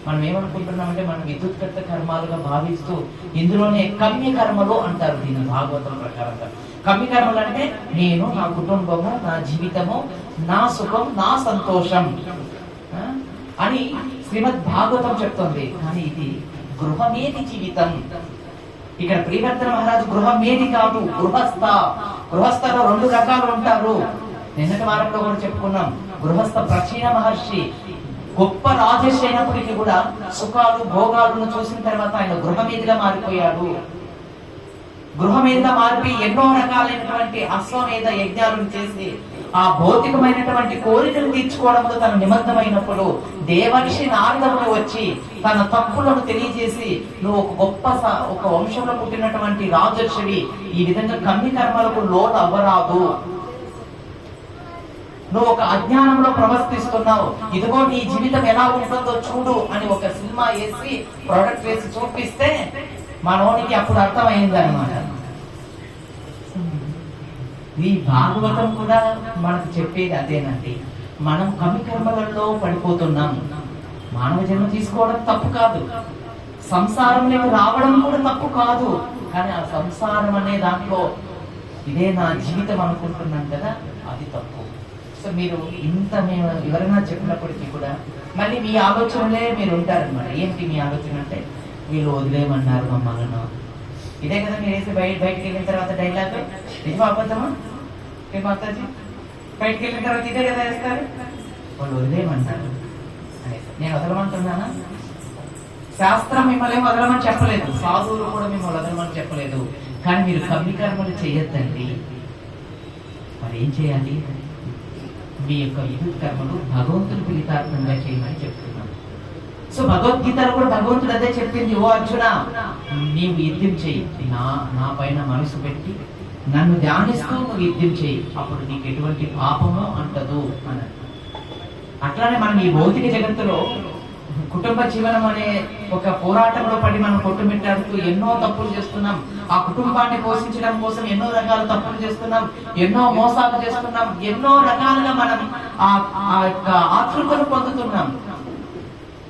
మనం ఏమనుకుంటున్నామంటే మనం విద్యుత్కర్త కర్మాలుగా భావిస్తూ ఇందులోనే కమ్య కర్మలు అంటారు దీన్ని భాగవతం ప్రకారంగా. కమ్య కర్మలు అంటే నేను, నా కుటుంబము, నా జీవితము, నా సుఖం, నా సంతోషం అని శ్రీమద్ భాగవతం చెప్తుంది. కానీ ఇది గృహమేది జీవితం. ఇక్కడ ప్రియవర్తన మహారాజు గృహమేది కాదు, గృహస్థ. గృహస్థలో 2 రకాలు ఉంటారు. నిన్నటి వారంలో కూడా చెప్పుకున్నాం. గృహస్థ ప్రాచీన మహర్షి గొప్ప రాజర్షి అయినప్పటికీ కూడా సుఖాలు, భోగాలను చూసిన తర్వాత ఆయన గృహమేదిగా మారిపోయాడు. గృహమేదిగా మారిపోయి ఎన్నో రకాలైనటువంటి అశ్వమేధ యజ్ఞాలను చేసి ఆ భౌతికమైనటువంటి కోరికలు తీర్చుకోవడంలో తన నిమగ్నమైనప్పుడు దేవర్షి నారదముడు వచ్చి తన తప్పులను తెలియజేసి నువ్వు ఒక వంశంలో పుట్టినటువంటి రాజర్షివి, ఈ విధంగా కమ్మి కర్మలకు లోటు అవ్వరాదు, నువ్వు ఒక అజ్ఞానంలో ప్రవర్తిస్తున్నావు, ఇదిగో నీ జీవితం ఎలా ఉంటుందో చూడు అని ఒక సినిమా వేసి ప్రొడక్ట్ వేసి చూపిస్తే మనోనికి అప్పుడు అర్థమైంది అనమాట. ఈ భాగవతం కూడా మనకు చెప్పేది అదేనండి. మనం కమి కర్మలలో పడిపోతున్నాం. మానవ జన్మ తీసుకోవడం తప్పు కాదు, సంసారంలోకి రావడం కూడా తప్పు కాదు. కానీ ఆ సంసారం అనే దాంట్లో ఇదే నా జీవితం అనుకుంటున్నాం కదా, అది తప్పు. సో మీరు ఇంత మేము ఎవరైనా చెప్పినప్పటికీ కూడా మళ్ళీ మీ ఆలోచనలే మీరు ఉంటారనమాట. ఏంటి మీ ఆలోచన అంటే, వీళ్ళు వదిలేయమన్నారు మమ్మల్ని. ఇదే కదా మీరు వేసి బయటికి వెళ్ళిన తర్వాత డైలాగ్. నిజమా అబద్ధమా? ఏ మాతాజీ బయటికి వెళ్ళిన తర్వాత ఇదే కదా వేస్తారు, వాళ్ళు వదిలేయమన్నారు అనేసి. నేను వదలమంటున్నానా? శాస్త్రం మిమ్మల్ని వదలమని చెప్పలేదు, సాధువులు కూడా మిమ్మల్ని వదలమని చెప్పలేదు. కానీ మీరు కర్మలు చేయొద్దండి. మరి ఏం చేయాలి? మీ యొక్క విద్యుత్ కర్మలు భగవంతుని ఫలితార్థంగా చేయమని చెప్తున్నాను. సో భగవద్గీతలో కూడా భగవంతుడు అదే చెప్పింది, ఓ అర్జున నీవు యుద్ధం చేయి, నా పైన మనసు పెట్టి నన్ను ధ్యానిస్తూ నువ్వు యుద్ధం చేయి, అప్పుడు నీకు ఎటువంటి పాపమో అంటదు అన్నాడు. అట్లానే మనం ఈ భౌతిక జగత్తులో కుటుంబ జీవనం అనే ఒక పోరాటంలో పడి మనం కొట్టుమిట్టాడుతూ ఎన్నో తప్పులు చేస్తున్నాం. ఆ కుటుంబాన్ని పోషించడం కోసం ఎన్నో రకాల తప్పులు చేస్తున్నాం, ఎన్నో మోసాలు చేస్తున్నాం, ఎన్నో రకాలుగా మనం ఆ యొక్క ఆతృతను పొందుతున్నాం.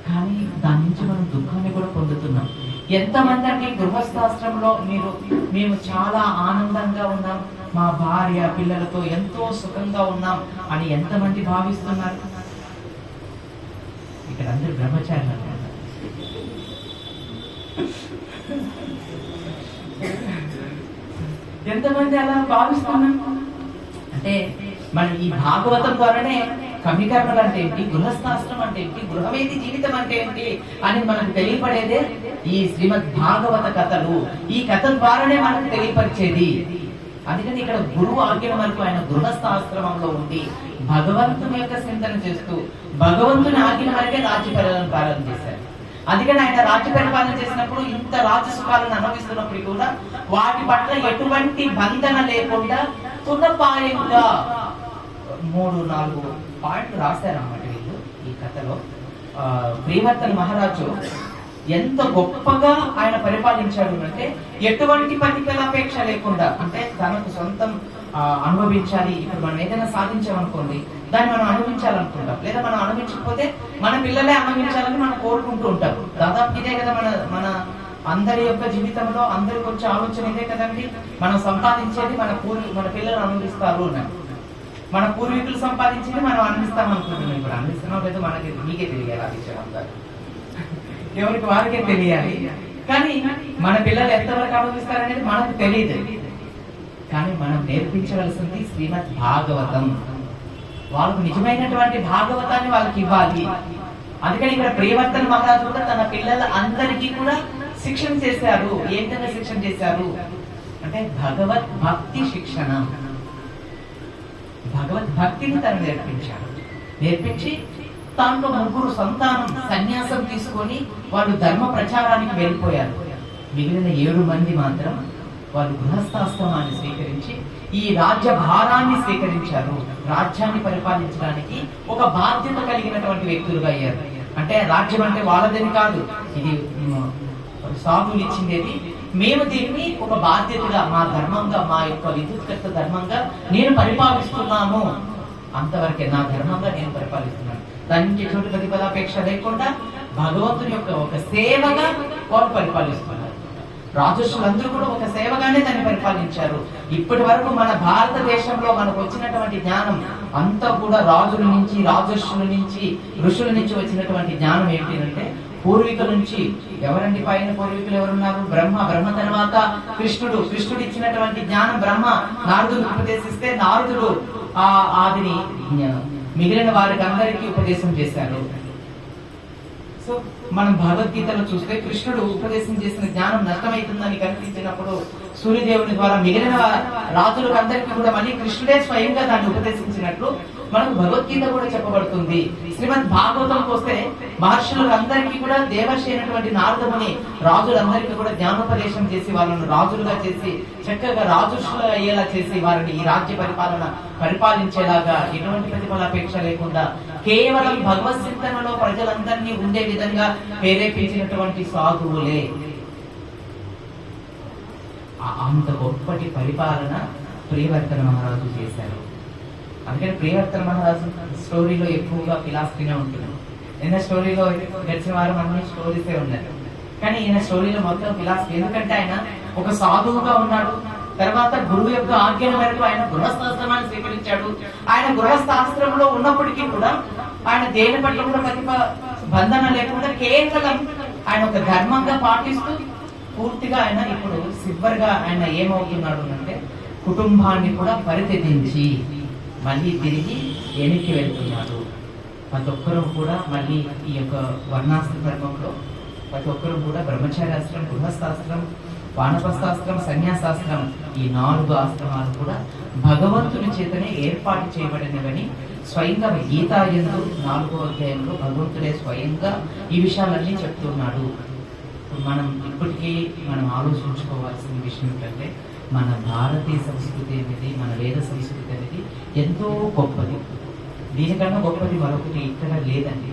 కానీ దాని నుంచి మనం దుఃఖాన్ని కూడా పొందుతున్నాం. ఎంతమంది అంటే గృహస్థాశ్రమంలో మేము చాలా ఆనందంగా ఉన్నాం, మా భార్య పిల్లలతో ఎంతో సుఖంగా ఉన్నాం అని ఎంతమంది భావిస్తున్నారు? ఇక్కడ అందరు బ్రహ్మచారులు అన్నమాట. ఎంతమంది అలా భావిస్తున్నాం అంటే, మనం ఈ భాగవతం ద్వారానే కర్మలు అంటే ఏంటి, గృహస్థాశ్రమం అంటే ఏంటి, గృహవేది జీవితం అంటే ఏంటి అని మనకు తెలియపడేదే ఈ శ్రీమద్ భాగవత కథలు. ఈ కథ ద్వారానే మనకు తెలియపరిచేది. అందుకని ఇక్కడ గురువు ఆజ్ఞ వరకు ఆయన గృహస్థాశ్రమంలో ఉండి భగవంతుని యొక్క చింతన చేస్తూ భగవంతుని ఆజ్ఞ వరకే రాజ్య పరిపాలన చేశారు. అందుకని ఆయన రాజ్య పరిపాలన చేసినప్పుడు ఇంత రాజ్య సుఖాలను అనుభవిస్తున్నప్పుడు కూడా వాటి పట్ల ఎటువంటి బంధన లేకుండా తునపాయంగా 3-4 పాయింట్లు రాశారన్నమాట వీళ్ళు ఈ కథలో. ప్రియవర్తన మహారాజు ఎంత గొప్పగా ఆయన పరిపాలించాడు అంటే, ఎటువంటి ప్రతిఫలాపేక్ష లేకుండా, అంటే తనకు సొంతం అనుభవించాలి. ఇప్పుడు మనం ఏదైనా సాధించామనుకోండి, దాన్ని మనం అనుభవించాలనుకుంటాం, లేదా మనం అనుభవించకపోతే మన పిల్లలే అనుభవించాలని మనం కోరుకుంటూ ఉంటాం. దాదాపు ఇదే కదా మన అందరి యొక్క జీవితంలో అందరికి వచ్చే ఆలోచన ఇదే కదండి. మనం సంపాదించేది మన పిల్లలు అనుభవిస్తారు అని. మన పూర్వీకులు సంపాదించేది మనం అనుభవిస్తాం అనుకుంటున్నాం. ఇప్పుడు అనుభవిస్తున్నాం లేదా మీకే తెలియాలి, ఆ విషయం అంతా ఎవరికి వారికే తెలియాలి. కానీ మన పిల్లలు ఎంతవరకు అనుభవిస్తారనేది మనకు తెలియదు. కానీ మనం నేర్పించవలసింది శ్రీమద్ భాగవతం. వాళ్ళకు నిజమైనటువంటి భాగవతాన్ని వాళ్ళకి ఇవ్వాలి. అందుకని ఇక్కడ ప్రియవర్తన మహారాజు కూడా తన పిల్లల అందరికీ కూడా శిక్షణ చేశారు. ఏ విధంగా శిక్షణ చేశారు అంటే, భగవద్ భక్తి శిక్షణ. భగవద్ భక్తిని తను నేర్పించి దాంట్లో 3 సంతానం సన్యాసం తీసుకొని వాళ్ళు ధర్మ ప్రచారానికి వెళ్ళిపోయారు. మిగిలిన 7 మంది మాత్రం వాళ్ళు గృహస్థాశ్రమాన్ని స్వీకరించి ఈ రాజ్య భారాన్ని స్వీకరించారు. రాజ్యాన్ని పరిపాలించడానికి ఒక బాధ్యత కలిగినటువంటి వ్యక్తులుగా అయ్యారు. అంటే రాజ్యం అంటే వాళ్ళదని కాదు, ఇది సాధువులు ఇచ్చిందేది. మేము దీన్ని ఒక బాధ్యతగా, మా ధర్మంగా, మా యొక్క విద్యుత్కర్త ధర్మంగా నేను పరిపాలిస్తున్నాను, అంతవరకే నా ధర్మంగా నేను పరిపాలిస్తున్నాను. దాని నుంచి ఎటువంటి ప్రతిఫలాపేక్ష లేకుండా భగవంతుని యొక్క ఒక సేవగా వారు పరిపాలిస్తున్నారు. రాజర్షులందరూ కూడా ఒక సేవగానే దాన్ని పరిపాలించారు. ఇప్పటి వరకు మన భారతదేశంలో మనకు వచ్చినటువంటి జ్ఞానం అంతా కూడా రాజుల నుంచి, రాజర్షుల నుంచి, ఋషుల నుంచి వచ్చినటువంటి జ్ఞానం ఏంటంటే, పూర్వీకుల నుంచి. ఎవరండి పైన పూర్వీకులు ఎవరున్నారు? బ్రహ్మ తర్వాత కృష్ణుడు ఇచ్చినటువంటి జ్ఞానం బ్రహ్మ నారదుడు ఉపదేశిస్తే నారదుడు ఆదిని మిగిలిన వారికి అందరికీ ఉపదేశం చేశారు. సో మనం భగవద్గీతలో చూస్తే కృష్ణుడు ఉపదేశం చేసిన జ్ఞానం నష్టమైతుందని కనిపించినప్పుడు సూర్యదేవుని ద్వారా మిగిలిన రాజులకు అందరికీ కూడా మళ్ళీ కృష్ణుడే స్వయంగా దాన్ని ఉపదేశించినట్లు మనకు భగవద్గీత కూడా చెప్పబడుతుంది. శ్రీమద్ భాగవతంకి వస్తే మహర్షులకు అందరికీ కూడా దేవర్షి అయినటువంటి నారదముని రాజులందరికీ కూడా జ్ఞానోపదేశం చేసి వాళ్ళను రాజులుగా చేసి చక్కగా రాజుషులు అయ్యేలా చేసి వారిని ఈ రాజ్య పరిపాలించేలాగా ఎటువంటి ప్రతిఫలాపేక్ష లేకుండా కేవలం భగవత్ చింతనలో ప్రజలందరినీ ఉండే విధంగా ప్రేరేపించినటువంటి సాధువులే. అంత గొప్పటి పరిపాలన ప్రియవర్తన మహారాజు చేశారు. అందుకని ప్రియవర్తన మహారాజు స్టోరీలో ఎక్కువగా ఫిలాసఫీనే ఉంటుంది. నిన్న స్టోరీలో గడిచిన వారం అన్ని స్టోరీసే ఉన్నారు, కానీ ఈయన స్టోరీలో మొత్తం ఫిలాసఫీ. ఎందుకంటే ఆయన ఒక సాధువుగా ఉన్నాడు, తర్వాత గురువు యొక్క ఆజ్ఞల మేరకు ఆయన గృహస్థాశ్రమాన్ని స్వీకరించాడు. ఆయన గృహస్థాశ్రమంలో ఉన్నప్పటికీ కూడా ఆయన దేని పట్ల కూడా బంధన లేకుండా కేవలం ఆయన ఒక ధర్మంగా పాటిస్తూ పూర్తిగా ఆయన ఇప్పుడు చివరిగా ఆయన ఏమవుతున్నాడు అంటే కుటుంబాన్ని కూడా పరిత్యజించి మళ్ళీ తిరిగి వెనక్కి వెళ్తున్నాడు. ప్రతి ఒక్కరూ కూడా మళ్ళీ ఈ యొక్క వర్ణాశ్రమ ధర్మంలో ప్రతి ఒక్కరూ కూడా బ్రహ్మచార్యాశ్రమం, గృహస్థాశ్రమం, వానప్రస్థాశ్రమం, సన్యాసాశ్రమం ఈ 4 ఆశ్రమాలు కూడా భగవంతుని చేతనే ఏర్పాటు చేయబడినవని స్వయంగా గీతా యందు 4వ అధ్యాయంలో భగవంతుడే స్వయంగా ఈ విషయాలన్నీ చెప్తున్నాడు. మనం ఇప్పటికీ మనం ఆలోచించుకోవాల్సిన విషయం ఏంటంటే మన భారతీయ సంస్కృతి అనేది, మన వేద సంస్కృతి అనేది ఎంతో గొప్పది. దీనికన్నా గొప్పది మరొకటి ఇక్కడ లేదండి.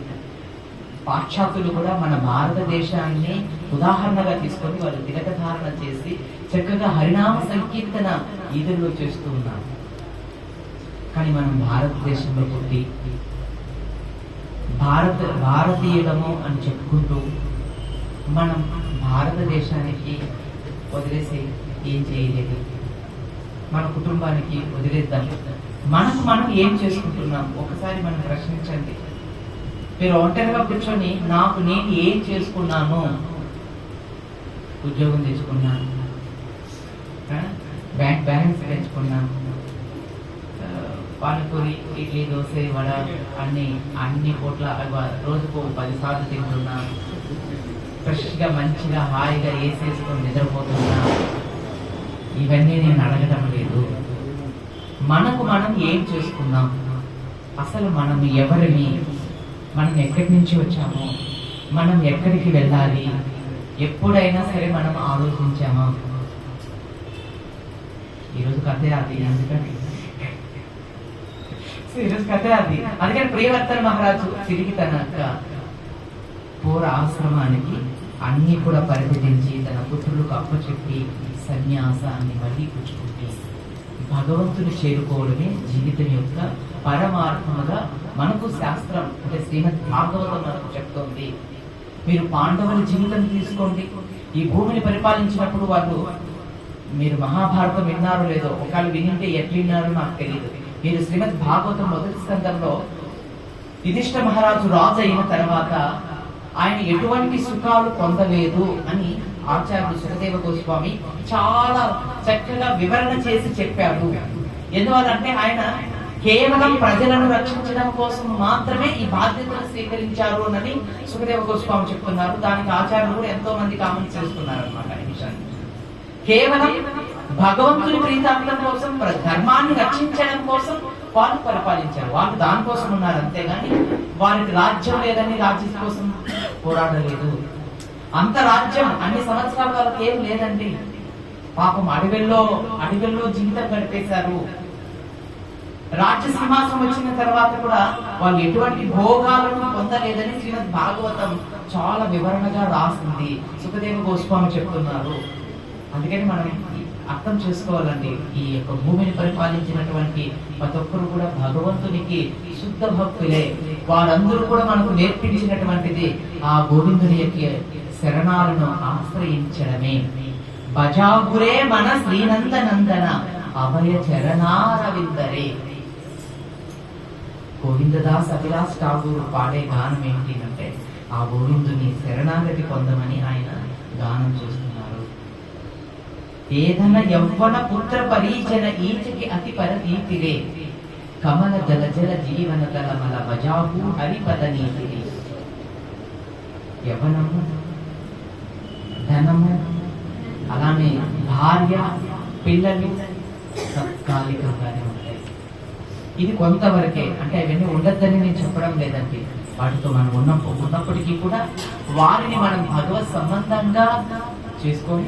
పాశ్చాత్యులు కూడా మన భారతదేశాన్ని ఉదాహరణగా తీసుకొని వాళ్ళు తిలక ధారణ చేసి చక్కగా హరినామ సంకీర్తన ఈదుల్లో చేస్తూ ఉన్నారు. కానీ మనం భారతదేశంలో పుట్టి భారతీయులము అని చెప్పుకుంటూ మనం భారతదేశానికి వదిలేసి ఏం చేయలేదు, మన కుటుంబానికి వదిలేద్దాం, మనకు మనం ఏం చేసుకుంటున్నాం ఒకసారి మనం ప్రశ్నించండి. మీరు ఒంటరిగా కూర్చొని నాకు నేను ఏం చేసుకున్నాను, ఉద్యోగం తెచ్చుకున్నాను, బ్యాంక్ బ్యాలెన్స్ పెంచుకున్నాను, పానీపూరి, ఇడ్లీ, దోశ, వడ అన్ని పూట్ల రోజుకు 10 సార్లు తింటున్నా, ఫ్రెష్గా మంచిగా హాయిగా వేసేసుకొని నిద్రపోతున్నా. ఇవన్నీ నేను అడగటం లేదు. మనకు మనం ఏం చేసుకున్నాం, అసలు మనం ఎవరిని, మనం ఎక్కడి నుంచి వచ్చామో, మనం ఎక్కడికి వెళ్ళాలి, ఎప్పుడైనా సరే మనం ఆలోచించామా? ఈరోజు కథే అది. ఈరోజు కథే అది. అందుకని ప్రియవర్తన మహారాజు తిరిగి తన పూర ఆశ్రమానికి అన్ని కూడా పరిగెత్తించి తన పుత్రులకు అప్పచెప్పి సన్యాసాన్ని మళ్ళీ పుచ్చుకుంటే భగవంతుని చేరుకోవడమే జీవితం యొక్క పరమార్థముగా మనకు శాస్త్రం అంటే శ్రీమద్ భాగవతం మనకు చెప్తోంది. మీరు పాండవుల జీవితం తీసుకోండి. ఈ భూమిని పరిపాలించినప్పుడు వాళ్ళు, మీరు మహాభారతం విన్నారో లేదో, ఒకవేళ వినింటే ఎట్లా విన్నారో నాకు తెలియదు. మీరు శ్రీమద్ భాగవతం మొదటి స్కందంలో యుధిష్ఠ మహారాజు రాజు అయిన తర్వాత ఆయన ఎటువంటి సుఖాలు పొందలేదు అని ఆచార్యుడు సుఖదేవ గోస్వామి చాలా చక్కగా వివరణ చేసి చెప్పాడు. ఎందువల్లంటే ఆయన కేవలం ప్రజలను రక్షించడం కోసం మాత్రమే ఈ బాధ్యతను స్వీకరించారు అని సుఖదేవ గోస్వామి చెప్తున్నారు. దానికి ఆచార్యులు కూడా ఎంతో మంది కామెంట్ చేస్తున్నారు అనమాట. ఈ విషయాన్ని కేవలం భగవంతుని ప్రీతార్థం కోసం, ధర్మాన్ని రక్షించడం కోసం వాళ్ళు పరిపాలించారు. వాళ్ళు దానికోసం ఉన్నారు, అంతేగాని వారికి రాజ్యం లేదని రాజ్యం కోసం పోరాడలేదు. అంత రాజ్యం అన్ని సంవత్సరాల వాళ్ళకి ఏం లేదండి. పాపం అడవిలో జీవితం గడిపేశారు. రాజ్య సింహాసనం వచ్చిన తర్వాత కూడా వాళ్ళు ఎటువంటి భోగాలను పొందలేదని శ్రీమద్ భాగవతం చాలా వివరణగా రాసింది. సుఖదేవ గోస్వామి చెప్తున్నారు. అందుకని మనం అర్థం చేసుకోవాలండి. ఈ యొక్క భూమిని పరిపాలించినటువంటి ప్రతి ఒక్కరు కూడా భగవంతునికి శుద్ధ భక్తులే. వారందరూ కూడా మనకు నేర్పించినటువంటిది ఆ గోవిందుని యొక్క శరణాలను ఆశ్రయించడమే. భజాగురే మన శ్రీనందనందన అభయ చరణారవిందరే. గోవిందదాస్ అభిలాష్ ఠాగూర్ పాడే గానం ఏంటి అంటే ఆ గోవిందుని శరణాగతి పొందమని ఆయన గానం చేస్తున్నారు. ఏదన యవ్వన పుత్ర పరీజన ఈచకి అతి పరదీతిరే కమల జల జల జీవన తలమల భజాహు హరిపద నీతిరే. యవ్వనము, ధనము, అలానే భార్య, పిల్లలు తాత్కాలికంగానే ఉంటాయి. ఇది కొంతవరకే. అంటే అవన్నీ ఉండద్దని నేను చెప్పడం లేదండి. వాటితో మనం ఉన్నప్పటికీ కూడా వారిని మనం భగవత్ సంబంధంగా చేసుకొని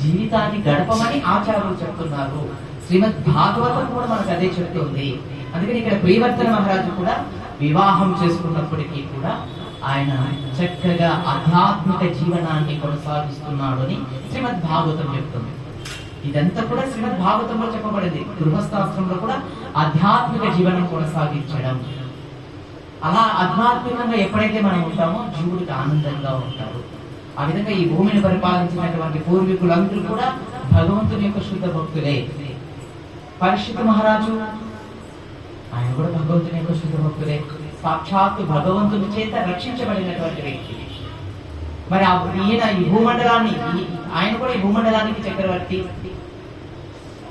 జీవితాన్ని గడపమని ఆచార్యులు చెప్తున్నారు. శ్రీమద్ భాగవతం కూడా మనకు అదే చెప్తుంది. అందుకని ఇక్కడ ప్రియవర్తన మహారాజు కూడా వివాహం చేసుకున్నప్పటికీ కూడా ఆయన చక్కగా ఆధ్యాత్మిక జీవనాన్ని కొనసాగిస్తున్నాడు అని శ్రీమద్ భాగవతం చెప్తుంది. ఇదంతా కూడా శ్రీమద్ భాగవతంలో చెప్పబడింది. గృహస్థాశ్రమంలో కూడా ఆధ్యాత్మిక జీవనం కొనసాగించడం. అలా ఆధ్యాత్మికంగా ఎప్పుడైతే మనం ఉంటామో జీవుడికి ఆనందంగా ఉంటారు. ఆ విధంగా ఈ భూమిని పరిపాలించినటువంటి పూర్వీకులందరూ కూడా భగవంతుని యొక్క శుద్ధ భక్తులే. పరీక్షిత్ మహారాజు ఆయన కూడా భగవంతుని యొక్క శుద్ధ భక్తులే, సాక్షాత్తు భగవంతుని చేత రక్షించబడినటువంటి వ్యక్తి. మరి ఈయన ఈ భూమండలాన్ని, ఆయన కూడా ఈ భూమండలానికి చక్రవర్తి,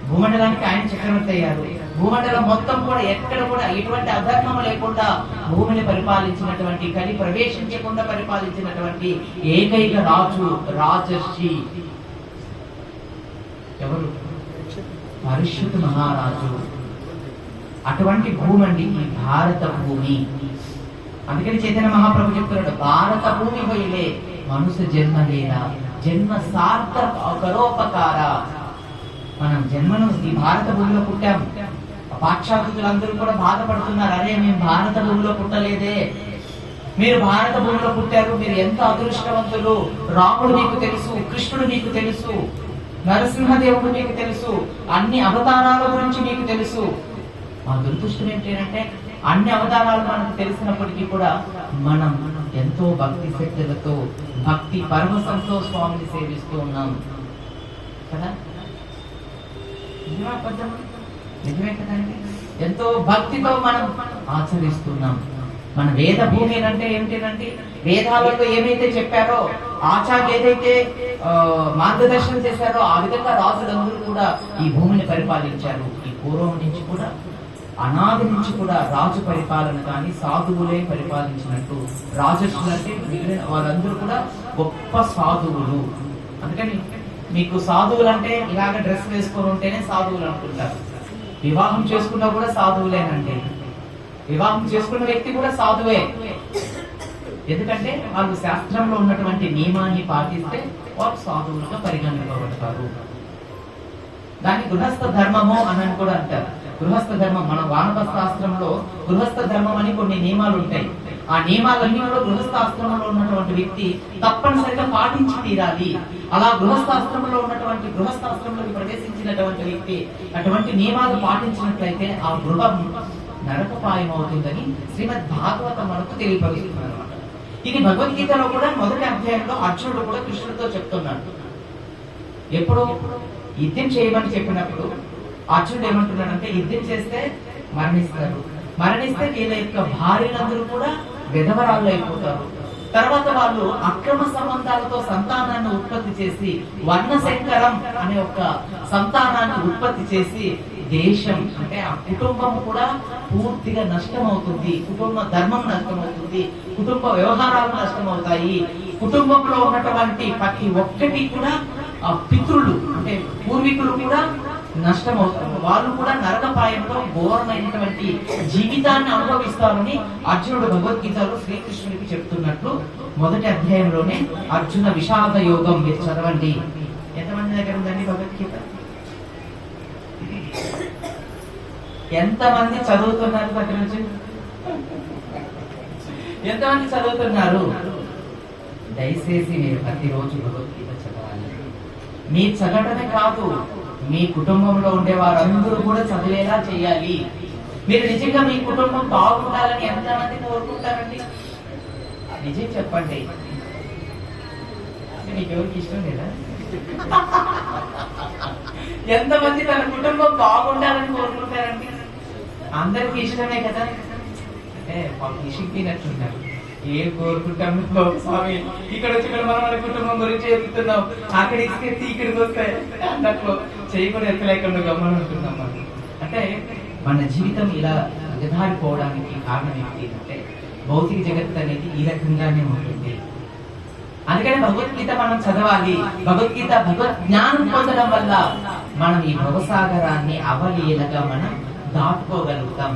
భూమండలానికి ఆయన చక్రవర్తి అయ్యారు. భూమండలం మొత్తం కూడా ఎక్కడ కూడా ఎటువంటి అధర్మం లేకుండా భూమిని పరిపాలించినటువంటి, కలి ప్రవేశించకుండా పరిపాలించినటువంటి ఏకైక రాజు, రాజర్షి ఎవరు? పరీక్షిత్ మహారాజు. అటువంటి భూమి అండి ఈ భారత భూమి. అందుకని చైతన్య మహాప్రభు చెప్తున్నాడు, భారత భూమి పోయిలే మనుష్య జన్మ లేదా జన్మ సార్థక కరోపకార. మనం జన్మను ఈ భారత భూమిలో పుట్టాం. పాశ్చాత్యులందరూ కూడా బాధపడుతున్నారు, అరే మేము భారత భూమిలో పుట్టలేదే, మీరు భారత భూమిలో పుట్టారు, మీరు ఎంత అదృష్టవంతులు, రాముడు మీకు తెలుసు, కృష్ణుడు మీకు తెలుసు, నరసింహదేవుడు మీకు తెలుసు, అన్ని అవతారాల గురించి మీకు తెలుసు. మా దురదృష్టం ఏంటంటే అన్ని అవతారాలు మనకు తెలిసినప్పటికీ కూడా మనం ఎంతో భక్తి శక్తులతో, భక్తి పరవశంతో స్వామిని సేవిస్తూ ఉన్నాం కదా. నిజమే కదండి, ఎంతో భక్తితో మనం ఆచరిస్తున్నాం. మన వేద భూమి అంటే ఏమిటంటే, వేదాలలో ఏమైతే చెప్పారో, ఆచార్యులు ఏదైతే మార్గదర్శనం చేశారో ఆ విధంగా రాజులందరూ కూడా ఈ భూమిని పరిపాలించారు. ఈ పూర్వం నుంచి కూడా, అనాది నుంచి కూడా రాజు పరిపాలన కానీ సాధువులే పరిపాలించినట్టు. రాజర్షులు అంటే మిగిలిన వాళ్ళందరూ కూడా గొప్ప సాధువులు. అందుకని మీకు సాధువులు అంటే ఇలాగ డ్రెస్ వేసుకొని ఉంటేనే సాధువులు అనుకుంటారు. వివాహం చేసుకున్నా కూడా సాధువులేనండి. వివాహం చేసుకున్న వ్యక్తి కూడా సాధువే. ఎందుకంటే వాళ్ళు శాస్త్రంలో ఉన్నటువంటి నియమాన్ని పాటిస్తే వారు సాధువులుగా పరిగణింపబడతారు. దాన్ని గృహస్థ ధర్మము అని కూడా అంటారు. గృహస్థ ధర్మం, మన వానప్రస్థాశ్రమంలో గృహస్థ ధర్మం అని కొన్ని నియమాలు ఉంటాయి. ఆ నియమాలన్నీ కూడా గృహస్థాశ్రమంలో ఉన్నటువంటి వ్యక్తి తప్పనిసరిగా పాటించి తీరాలి. అలా గృహస్థాశ్రమంలో ఉన్నటువంటి, గృహస్థాశ్రమంలోకి ప్రవేశించినటువంటి వ్యక్తి అటువంటి నియమాలు పాటించినట్లయితే ఆ గృహం నరకపాయం అవుతుందని శ్రీమద్ భాగవతం మనకు తెలియపరుస్తుంది అనమాట. ఇది భగవద్గీతలో కూడా మొదటి అధ్యాయంలో అర్జునుడు కూడా కృష్ణుడితో చెప్తున్నాడు. ఎప్పుడు యుద్ధం చేయమని చెప్పినప్పుడు అర్జునుడు ఏమంటున్నాడంటే, యుద్ధం చేస్తే మరణిస్తారు, మరణిస్తే వీళ్ళ యొక్క భార్యలందరూ కూడా విధవరాళ్ళు అయిపోతారు. తర్వాత వాళ్ళు అక్రమ సంబంధాలతో సంతానాన్ని ఉత్పత్తి చేసి, వర్ణశంకరం అనే ఒక సంతానాన్ని ఉత్పత్తి చేసి దేశం అంటే ఆ కుటుంబం కూడా పూర్తిగా నష్టం అవుతుంది. కుటుంబ ధర్మం నష్టం అవుతుంది, కుటుంబ వ్యవహారాలు నష్టం అవుతాయి. కుటుంబంలో ఉన్నటువంటి ప్రతి ఒక్కటి కూడా ఆ పితృలు అంటే పూర్వీకులు కూడా నష్టం అవుతారు. వాళ్ళు కూడా నరకపాయంలో ఘోరమైనటువంటి జీవితాన్ని అనుభవిస్తారని అర్జునుడు భగవద్గీతలో శ్రీకృష్ణుడికి చెప్తున్నట్లు మొదటి అధ్యాయంలోనే అర్జున విషాద యోగం మీరు చదవండి. ఎంతమంది దగ్గర ఉందండి భగవద్గీత? ఎంతమంది చదువుతున్నారు? ప్రతిరోజు ఎంతమంది చదువుతున్నారు? దయచేసి మీరు ప్రతిరోజు భగవద్గీత చదవాలి. మీ చదవడమే కాదు, మీ కుటుంబంలో ఉండే వారందరూ కూడా చదివేలా చేయాలి. మీరు నిజంగా మీ కుటుంబం బాగుండాలని ఎంతమంది కోరుకుంటారండి? నిజం చెప్పండి. మీకు ఎవరికి ఇష్టం లేదా? ఎంతమంది తన కుటుంబం బాగుండాలని కోరుకుంటారండి? అందరికి ఇష్టమే కదా. అంటే ఇష్టం ఏం కోరుకుంటాం స్వామి, ఇక్కడ వచ్చి ఇక్కడ మనం మన కుటుంబం గురించి చెప్తున్నాం, అక్కడ ఇసుకెత్తి ఇక్కడికి వస్తే అన్నట్లు చేయకుండా ఎత్తలేకుండా గమనం ఉంటున్నాం మనం. అంటే మన జీవితం ఇలా ఎదారిపోవడానికి కారణం ఏంటంటే భౌతిక జగత్తు అనేది ఈ రకంగానే ఉంటుంది. అందుకని భగవద్గీత మనం చదవాలి. భగవద్గీత భగవద్ జ్ఞానం పొందడం వల్ల మనం ఈ భవసాగరాన్ని అవలీలగా మనం దాటుకోగలుగుతాం.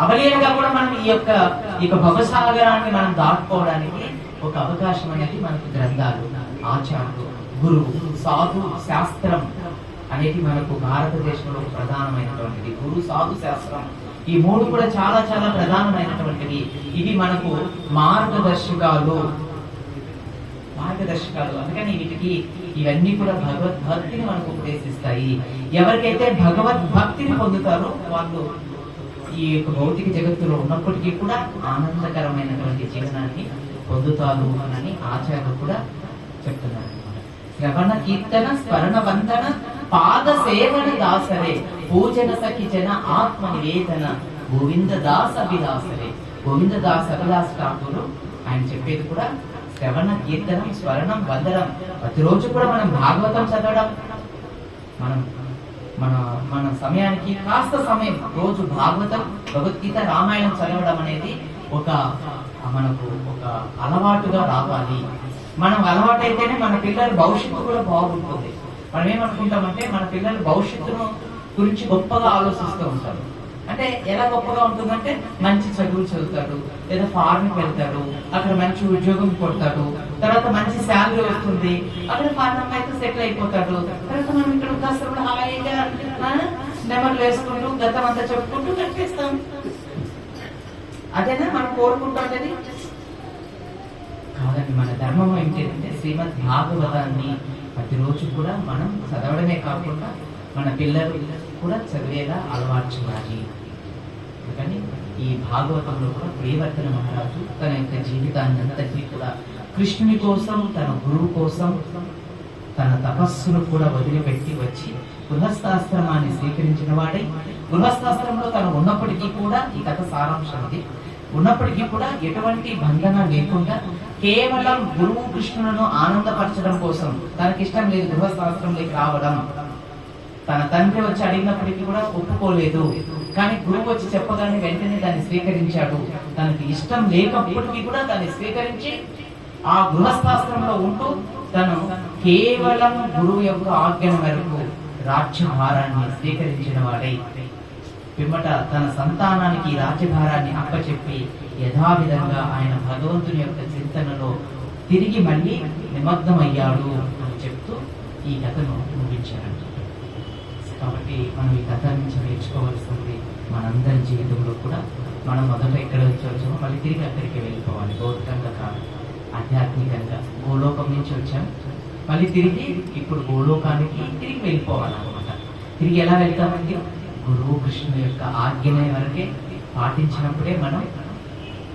అవలీలగా కూడా మనం ఈ యొక్క భవసాగరాన్ని మనం దాటుకోవడానికి ఒక అవకాశం అనేది మనకు గ్రంథాలు, ఆచార్యులు, గురువు, సాధు, శాస్త్రం అనేది మనకు భారతదేశంలో ప్రధానమైనటువంటిది. గురు, సాధు, శాస్త్రం ఈ మూడు కూడా చాలా చాలా ప్రధానమైనటువంటివి. ఇవి మనకు మార్గదర్శకాలు. అందుకని వీటికి ఇవన్నీ కూడా భగవద్భక్తిని మనకు ఉపదేశిస్తాయి. ఎవరికైతే భగవద్భక్తిని పొందుతారో వాళ్ళు ఈ యొక్క భౌతిక జగత్తులో ఉన్నప్పటికీ కూడా ఆనందకరమైనటువంటి జీవనాన్ని పొందుతారు అని ఆచార్యులు కూడా చెప్తున్నారు. శ్రవణ కీర్తన స్మరణ వందన పాద సేవన దాసరే పూజన సఖి జన ఆత్మ నివేదన గోవింద దాస అభిలాసరే. గోవింద దాస అభిలాష ఠాకూరు ఆయన చెప్పేది కూడా శ్రవణ కీర్తనం స్మరణం వందనం. ప్రతిరోజు కూడా మనం భాగవతం చదవడం, మనం మన మన సమయానికి కాస్త సమయం రోజు భాగవతం, భగవద్గీత, రామాయణం చదవడం అనేది మనకు ఒక అలవాటుగా రావాలి. మనం అలవాటైతేనే మన పిల్లల భవిష్యత్తు కూడా బాగుంటుంది. మనం ఏమనుకుంటామంటే మన పిల్లల భవిష్యత్తును గురించి గొప్పగా ఆలోచిస్తూ ఉంటారు. అంటే ఎలా గొప్పగా ఉంటుందంటే మంచి చదువులు చదువుతాడు, లేదా ఫారెన్ వెళ్తాడు, అక్కడ మంచి ఉద్యోగం కొడతాడు, తర్వాత మంచి శాలరీ వస్తుంది, అక్కడ ఫారెన్ అయితే సెటిల్ అయిపోతాడు. తర్వాత మనం ఇక్కడ కాస్త హాయిగా నెమరు వేసుకుంటూ గతం అంతా చెప్పుకుంటూ కనిపిస్తాం. అదేనా మనం కోరుకుంటాం. కాదండి, మన ధర్మం ఏంటంటే శ్రీమద్ భాగవతాన్ని ప్రతిరోజు కూడా మనం చదవడమే కాకుండా మన పిల్లలు కూడా చదివేలా అలవాటు చేయాలి. అందుకని ఈ భాగవతంలో కూడా ప్రియవర్తన మహారాజు తన యొక్క జీవితాన్ని అంతటి కూడా కృష్ణుని కోసం, తన గురువు కోసం తన తపస్సును కూడా వదిలిపెట్టి వచ్చి గృహస్థాశ్రమాన్ని స్వీకరించిన వాడై, గృహస్థాశ్రమంలో తను ఉన్నప్పటికీ కూడా, ఈ కథ సారాంశం ఇది, ఉన్నప్పటికీ కూడా ఎటువంటి బంధన లేకుండా కేవలం గురువు కృష్ణులను ఆనందపరచడం కోసం, తనకిష్టం లేదు గృహస్థాశ్రమంలోకి రావడం. తన తండ్రి వచ్చి అడిగినప్పటికీ కూడా ఒప్పుకోలేదు, కానీ గురువు వచ్చి చెప్పగానే వెంటనే దాన్ని స్వీకరించాడు. తనకి ఇష్టం లేకపోవడానికి కూడా దాన్ని స్వీకరించి ఆ గృహస్థాశ్రమంలో ఉంటూ తను కేవలం గురువు యొక్క ఆజ్ఞ మేరకు రాజ్యభారాన్ని స్వీకరించిన వాడై పిమ్మట తన సంతానానికి రాజ్యభారాన్ని అప్పచెప్పి యథావిధంగా ఆయన భగవంతుని యొక్క చింతనలో తిరిగి మళ్ళీ నిమగ్నమయ్యాడు అని చెప్తూ ఈ కథను ముగించారంట. కాబట్టి మనం ఈ కథ నుంచి నేర్చుకోవాల్సింది మనందరి జీవితంలో కూడా మనం మొదట ఎక్కడ వచ్చామో మళ్ళీ తిరిగి అక్కడికి వెళ్ళిపోవాలి. భౌతికంగా కాదు, ఆధ్యాత్మికంగా. గోలోకం నుంచి వచ్చాం, మళ్ళీ తిరిగి ఇప్పుడు గోలోకానికి తిరిగి వెళ్ళిపోవాలన్నమాట. తిరిగి ఎలా వెళ్తామండి? గురువు కృష్ణుని యొక్క ఆజ్ఞల వరకే పాటించినప్పుడే మనం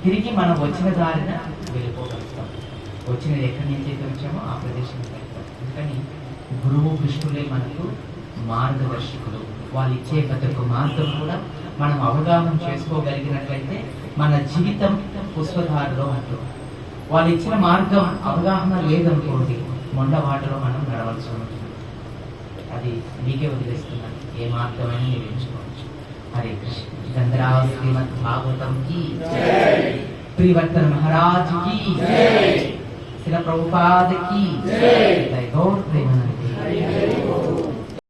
తిరిగి మనం వచ్చిన దారిన వెళ్ళిపోగలుగుతాం. వచ్చినది ఎక్కడి నుంచి అయితే వచ్చామో ఆ ప్రదేశానికి వెళ్తాం. అందుకని గురువు కృష్ణులే మనకు మార్గదర్శకులు. వాళ్ళు ఇచ్చే ప్రతి ఒక్క మార్గం కూడా మనం అవగాహన చేసుకోగలిగినట్లయితే మన జీవితం పుష్పధారలో ఉంటుంది. వాళ్ళు ఇచ్చిన మార్గం అవగాహన లేదనుకోండి, మొండవాటలో మనం నడవలసి ఉంటుంది. అది మీకే వదిలేస్తున్నాను, ఏ మార్గమైనా మీరు ఎంచుకోవచ్చు. హరే కృష్ణ. గంధరావ శ్రీమద్ భాగవతం కి ప్రియవర్తన మహారాజ్ కి, శిల ప్రభుపాద కి, గౌర్ ప్రేమానంద.